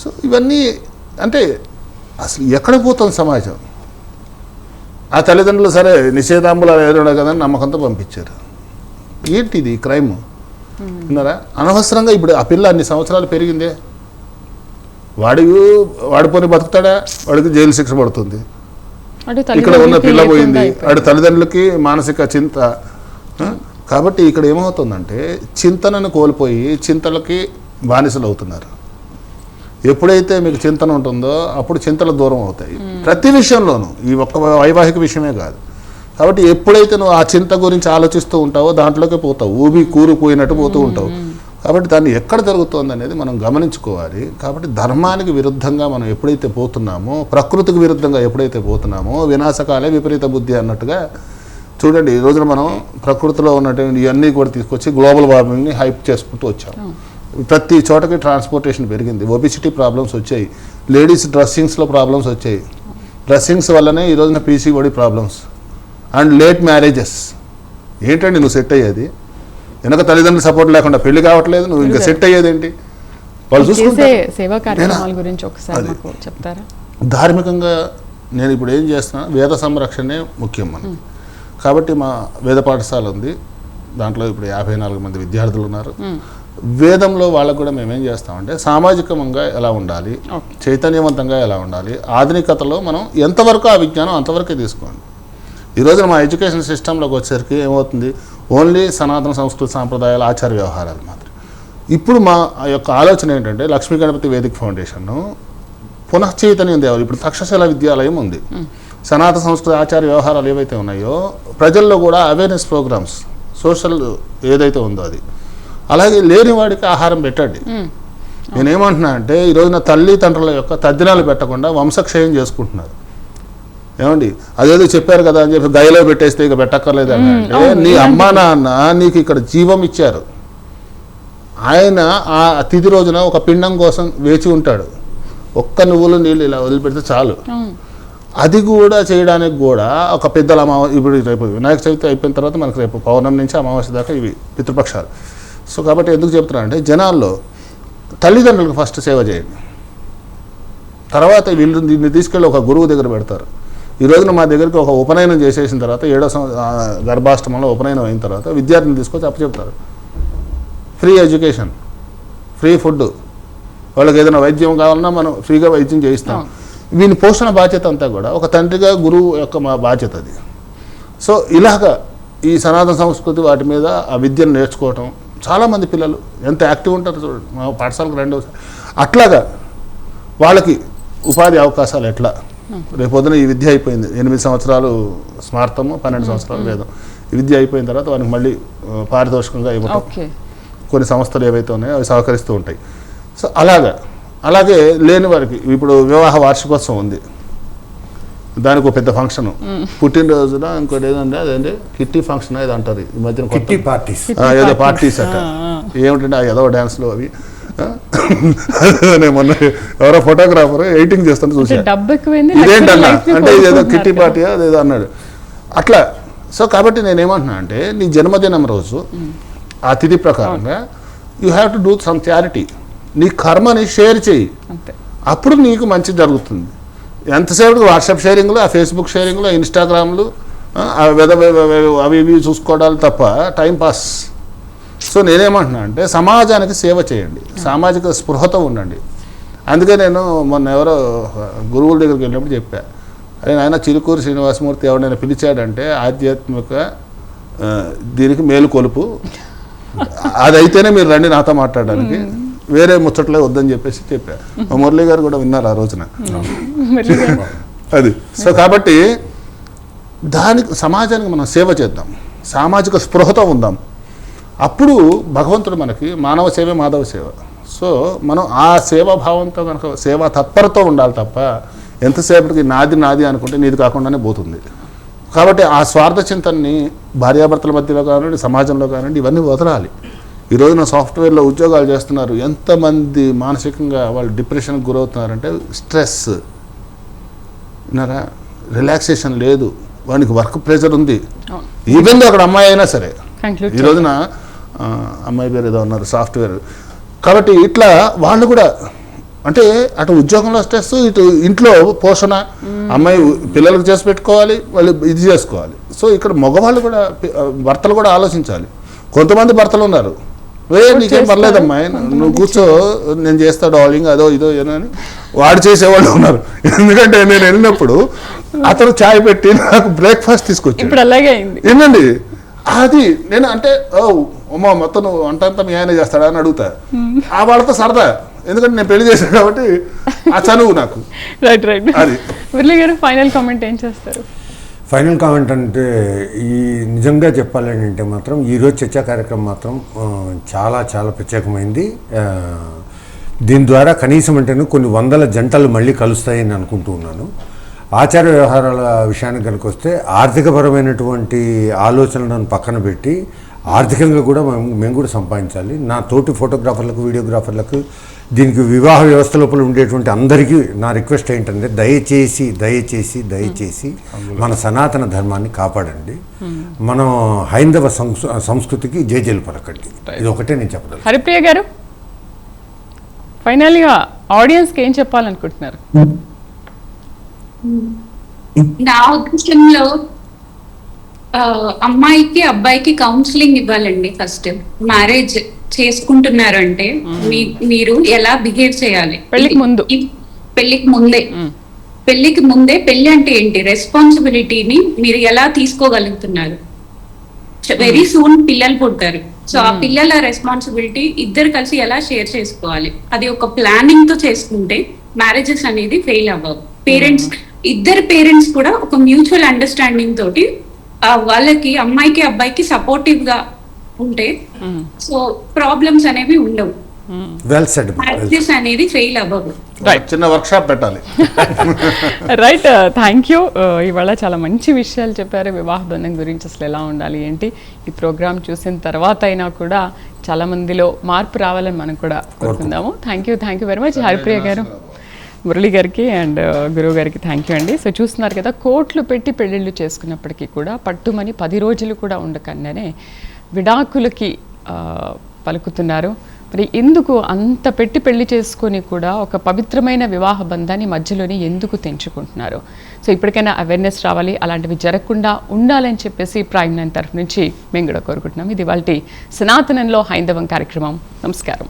సో ఇవన్నీ అంటే అసలు ఎక్కడ పోతుంది సమాజం? ఆ తల్లిదండ్రులు సరే నిషేధాంబులాలు ఏదో కదని నమ్మకంతో పంపించారు. ఏంటిది క్రైమ్ విన్నారా? అనవసరంగా ఇప్పుడు ఆ పిల్ల అన్ని సంవత్సరాలు పెరిగిందే, వాడిపోని బతుకుతాడా? వాడికి జైలు శిక్ష పడుతుంది. ఇక్కడ ఉన్న పిల్ల పోయింది, వాడి తల్లిదండ్రులకి మానసిక చింత. కాబట్టి ఇక్కడ ఏమవుతుందంటే చింతనను కోల్పోయి చింతలకి బానిసలు అవుతున్నారు. ఎప్పుడైతే మీకు చింతన ఉంటుందో అప్పుడు చింతలు దూరం అవుతాయి ప్రతి విషయంలోనూ, ఈ ఒక్క వైవాహిక విషయమే కాదు. కాబట్టి ఎప్పుడైతే నువ్వు ఆ చింత గురించి ఆలోచిస్తూ ఉంటావో దాంట్లోకి పోతావు, ఊబి కూరుకుపోయినట్టు పోతూ ఉంటావు. కాబట్టి దాన్ని ఎక్కడ జరుగుతుంది అనేది మనం గమనించుకోవాలి. కాబట్టి ధర్మానికి విరుద్ధంగా మనం ఎప్పుడైతే పోతున్నామో, ప్రకృతికి విరుద్ధంగా ఎప్పుడైతే పోతున్నామో, వినాశకాలే విపరీత బుద్ధి అన్నట్టుగా చూడండి. ఈ రోజున మనం ప్రకృతిలో ఉన్నటువంటి ఇవన్నీ కూడా తీసుకొచ్చి గ్లోబల్ వార్మింగ్ని హైప్ చేసుకుంటూ వచ్చాం. ప్రతి చోటకి ట్రాన్స్పోర్టేషన్ పెరిగింది, ఒబిసిటీ ప్రాబ్లమ్స్ వచ్చాయి, లేడీస్ డ్రెస్సింగ్స్లో ప్రాబ్లమ్స్ వచ్చాయి. డ్రెస్సింగ్స్ వల్లనే ఈ రోజున PCOD problems and late marriages. ఏంటండి నువ్వు సెట్ అయ్యేది? వెనక తల్లిదండ్రుల సపోర్ట్ లేకుండా పెళ్లి కావట్లేదు, నువ్వు ఇంకా సెట్ అయ్యేది ఏంటి? వాళ్ళు చెప్తారా? ధార్మికంగా నేను ఇప్పుడు ఏం చేస్తున్నా, వేద సంరక్షణే ముఖ్యం మనకి. కాబట్టి మా వేద పాఠశాల ఉంది, దాంట్లో ఇప్పుడు 54 మంది విద్యార్థులు ఉన్నారు. వేదంలో వాళ్ళకు కూడా మేమేం చేస్తామంటే సామాజికంగా ఎలా ఉండాలి, చైతన్యవంతంగా ఎలా ఉండాలి, ఆధునికతలో మనం ఎంతవరకు ఆ విజ్ఞానం అంతవరకే తీసుకోండి. ఈ రోజున మా ఎడ్యుకేషన్ సిస్టంలోకి వచ్చేసరికి ఏమవుతుంది, ఓన్లీ సనాతన సంస్కృతి సాంప్రదాయాలు ఆచార వ్యవహారాలు మాత్రం. ఇప్పుడు మా యొక్క ఆలోచన ఏంటంటే లక్ష్మీ గణపతి వేదిక ఫౌండేషన్ పునశ్చైతన్యం దేవాలి. ఇప్పుడు తక్షశిల విద్యాలయం ఉంది, సనాతన సంస్కృతి ఆచార వ్యవహారాలు ఏవైతే ఉన్నాయో ప్రజల్లో కూడా అవేర్నెస్ ప్రోగ్రామ్స్, సోషల్ ఏదైతే ఉందో అది. అలాగే లేని వాడికి ఆహారం పెట్టండి. నేనేమంటున్నా అంటే ఈ రోజున తల్లిదండ్రుల యొక్క తద్దినాలు పెట్టకుండా వంశక్షయం చేసుకుంటున్నారు. ఏమండి అదేదో చెప్పారు కదా అని చెప్పి గయలో పెట్టేస్తే ఇక పెట్టక్కర్లేదు అని అంటే, నీ అమ్మా నాన్న నీకు ఇక్కడ జీవం ఇచ్చారు. ఆయన ఆ తిథి రోజున ఒక పిండం కోసం వేచి ఉంటాడు. ఒక్క నువ్వులు నీళ్ళు ఇలా వదిలిపెడితే చాలు. అది కూడా చేయడానికి కూడా ఒక పెద్దల ఇప్పుడు రేపు వినాయక చవితి అయిపోయిన తర్వాత మనకు రేపు పౌర్ణమి నుంచి అమావాస్య దాకా ఇవి పితృపక్షాలు. సో కాబట్టి ఎందుకు చెప్తున్నా అంటే జనాల్లో తల్లిదండ్రులకు ఫస్ట్ సేవ చేయండి, తర్వాత వీళ్ళు దీన్ని తీసుకెళ్ళి ఒక గురువు దగ్గర పెడతారు. ఈ రోజున మా దగ్గరికి ఒక ఉపనయనం చేసేసిన తర్వాత 7వ గర్భాష్టమంలో ఉపనయనం అయిన తర్వాత విద్యార్థిని తీసుకొచ్చి అప్పచెప్తారు. ఫ్రీ ఎడ్యుకేషన్, ఫ్రీ ఫుడ్, వాళ్ళకి ఏదైనా వైద్యం కావాలన్నా మనం ఫ్రీగా వైద్యం చేయిస్తాం. వీని పోషణ బాధ్యత అంతా కూడా ఒక తండ్రిగా గురువు యొక్క మా బాధ్యత అది. సో ఇలాగా ఈ సనాతన సంస్కృతి వాటి మీద ఆ విద్యను నేర్చుకోవటం, చాలామంది పిల్లలు ఎంత యాక్టివ్ ఉంటారు చూడండి, మా పాఠశాలకు రెండోసారి అట్లాగా వాళ్ళకి ఉపాధి అవకాశాలు ఎట్లా, రేపొద్దున ఈ విద్య అయిపోయింది, 8 సంవత్సరాలు స్మార్థము, 12 సంవత్సరాలు వేదం, ఈ విద్య అయిపోయిన తర్వాత వానికి మళ్ళీ పారితోషికంగా ఇవ్వటం కొన్ని సంస్థలు ఏవైతే ఉన్నాయో అవి సహకరిస్తూ ఉంటాయి. సో అలాగే లేని వారికి ఇప్పుడు వివాహ వార్షికోత్సవం ఉంది, దానికి ఒక పెద్ద ఫంక్షన్, పుట్టినరోజున ఇంకోటి ఏదంటే అదేంటి కిట్టి ఫంక్షన్ ఏదో అంటారు ఈ మధ్యన, కిట్టి పార్టీస్, ఏదో పార్టీస్ అట, ఏమిటంటే ఆ ఏదో డ్యాన్స్లు అవి. నేను మొన్న ఎవరో ఫోటోగ్రాఫర్ ఎడిటింగ్ చేస్తాను చూసాను, ఇదేంటన్నా అంటే ఇదేదో కిట్టి పార్టీ అదేదో అన్నాడు అట్లా. సో కాబట్టి నేనేమంటున్నా అంటే నీ జన్మదినం రోజు ఆ తిథి ప్రకారంగా you have to do some charity, నీ కర్మని షేర్ చేయి, అప్పుడు నీకు మంచి జరుగుతుంది. ఎంతసేపు వాట్సాప్ షేరింగ్లు, ఆ ఫేస్బుక్ షేరింగ్లు, ఇన్స్టాగ్రామ్లు, అవి ఇవి చూసుకోవడాలు తప్ప టైంపాస్. సో నేనేమంటున్నా అంటే సమాజానికి సేవ చేయండి, సామాజిక స్పృహతో ఉండండి. అందుకే నేను మొన్న ఎవరో గురువుల దగ్గరికి వెళ్ళినప్పుడు చెప్పా, అదే ఆయన చిలుకూరు శ్రీనివాసమూర్తి ఎవరైనా పిలిచాడంటే ఆధ్యాత్మిక దీనికి మేలుకొలుపు, అదైతేనే మీరు రండి నాతో మాట్లాడడానికి, వేరే ముచ్చట్లే వద్దని చెప్పేసి చెప్పా. మా మురళి గారు కూడా విన్నారు ఆ రోజున అది. సో కాబట్టి దానికి సమాజానికి మనం సేవ చేద్దాం, సామాజిక స్పృహతో ఉందాం, అప్పుడు భగవంతుడు మనకి మానవ సేవే మాధవ సేవ. సో మనం ఆ సేవాభావంతో కనుక సేవా తత్పరతో ఉండాలి తప్ప ఎంతసేపటికి నాది అనుకుంటే నీది కాకుండానే పోతుంది. కాబట్టి ఆ స్వార్థ చింతనని భార్యాభర్తల మధ్యలో కానివ్వండి, సమాజంలో కానివ్వండి, ఇవన్నీ వదలాలి. ఈరోజు నా సాఫ్ట్వేర్లో ఉద్యోగాలు చేస్తున్నారు, ఎంతమంది మానసికంగా వాళ్ళు డిప్రెషన్కి గురవుతున్నారంటే స్ట్రెస్, విన్నారా, రిలాక్సేషన్ లేదు, వానికి వర్క్ ప్రెషర్ ఉంది. ఈవెన్ అక్కడ అమ్మాయి అయినా సరే, ఈ రోజున అమ్మాయి పేరు ఏదో ఉన్నారు సాఫ్ట్వేర్. కాబట్టి ఇట్లా వాళ్ళు కూడా అంటే అటు ఉద్యోగంలో స్ట్రెస్, ఇటు ఇంట్లో పోషణ, అమ్మాయి పిల్లలకు చేసి పెట్టుకోవాలి, వాళ్ళు ఇది చేసుకోవాలి. సో ఇక్కడ మగవాళ్ళు కూడా భర్తలు కూడా ఆలోచించాలి. కొంతమంది భర్తలు ఉన్నారు, నీకేం పర్లేదమ్మా నువ్వు కూర్చో నేను చేస్తా డార్లింగ్ అదో ఇదో ఏదో అని వాడు చేసేవాళ్ళు ఉన్నారు. ఎందుకంటే నేను వెళ్ళినప్పుడు అతను ఛాయ్ పెట్టి నాకు బ్రేక్ఫాస్ట్ తీసుకొచ్చాడు. ఏంటండి అది నేను అంటే అమ్మా మొత్తం నువ్వు అంతా మీ ఆయన చేస్తాడా అని అడుగుతా. ఆ వాళ్ళతో సరదా, ఎందుకంటే నేను పెళ్లి చేశాను కాబట్టి ఆ చనువు నాకు. అది మురళి గారు ఫైనల్ కామెంట్ ఏం చేస్తారు? ఫైనల్ కామెంట్ అంటే ఈ నిజంగా చెప్పాలని అంటే మాత్రం ఈరోజు చర్చా కార్యక్రమం మాత్రం చాలా చాలా ప్రత్యేకమైంది. దీని ద్వారా కనీసం అంటే కొన్ని వందల జంటలు మళ్ళీ కలుస్తాయని అనుకుంటూ ఉన్నాను. ఆచార వ్యవహారాల విషయానికి కనుక వస్తే ఆర్థికపరమైనటువంటి ఆలోచనలను పక్కన పెట్టి ఆర్థికంగా కూడా మేము కూడా సంపాదించాలి. నా తోటి ఫోటోగ్రాఫర్లకు, వీడియోగ్రాఫర్లకు, దీనికి వివాహ వ్యవస్థ లోపల ఉండేటువంటి అందరికీ నా రిక్వెస్ట్ ఏంటంటే దయచేసి దయచేసి దయచేసి మన సనాతన ధర్మాన్ని కాపాడండి, మనం హైందవ సంస్కృతికి జేజేలు పలకండి. ఇది ఒకటే నేను చెప్పగలను. హరిప్రియ గారు ఫైనల్గా ఆడియన్స్కి ఏం చెప్పాలనుకుంటున్నారు? నా ఉద్దేశంలో అమ్మాయికి అబ్బాయికి కౌన్సిలింగ్ ఇవ్వాలండి. ఫస్ట్ మ్యారేజ్ చేసుకుంటున్నారంటే మీరు ఎలా బిహేవ్ చేయాలి, పెళ్లికి ముందే పెళ్లి అంటే ఏంటి, రెస్పాన్సిబిలిటీని మీరు ఎలా తీసుకోగలుగుతున్నారు. వెరీ సూన్ పిల్లలు పుడతారు. సో ఆ పిల్లల రెస్పాన్సిబిలిటీ ఇద్దరు కలిసి ఎలా షేర్ చేసుకోవాలి, అది ఒక ప్లానింగ్ తో చేసుకుంటే మ్యారేజెస్ అనేది ఫెయిల్ అవ్వవు. ఇద్దరు పేరెంట్స్ కూడా ఒక మ్యూచువల్ అండర్స్టాండింగ్ తోటి వాళ్ళకి అమ్మాయికి అబ్బాయికి సపోర్టివ్ గా ఉంటే సో ప్రాబ్లమ్స్ అనేవి ఉండవు, మ్యారేజెస్ అనేది ఫెయిల్ అవ్వవు. చిన్న వర్క్షాప్ పెట్టాలి. Right, thank you. ఇవాళ చాలా మంచి విషయాలు చెప్పారు వివాహ బంధం గురించి, అసలు ఎలా ఉండాలి ఏంటి. ఈ ప్రోగ్రామ్ చూసిన తర్వాత అయినా కూడా చాలా మందిలో మార్పు రావాలని మనం కూడా కోరుకుందాము. Thank you very much Haripriya గారు, మురళి గారికి అండ్ గురువు గారికి థ్యాంక్ యూ అండి. సో చూస్తున్నారు కదా, కోట్లు పెట్టి పెళ్ళిళ్ళు చేసుకున్నప్పటికీ కూడా పట్టుమని 10 రోజులు కూడా ఉండకుండానే విడాకులకి పలుకుతున్నారు. మరి ఎందుకు అంత పెట్టి పెళ్లి చేసుకొని కూడా ఒక పవిత్రమైన వివాహ బంధాన్ని మధ్యలోనే ఎందుకు తెంచుకుంటున్నారు? సో ఇప్పటికైనా అవేర్నెస్ రావాలి, అలాంటివి జరగకుండా ఉండాలని చెప్పేసి ప్రైమ్ 9 తరఫు నుంచి మేము కూడా కోరుకుంటున్నాం. ఇది వాళ్ళ సనాతనంలో హైందవం కార్యక్రమం. నమస్కారం.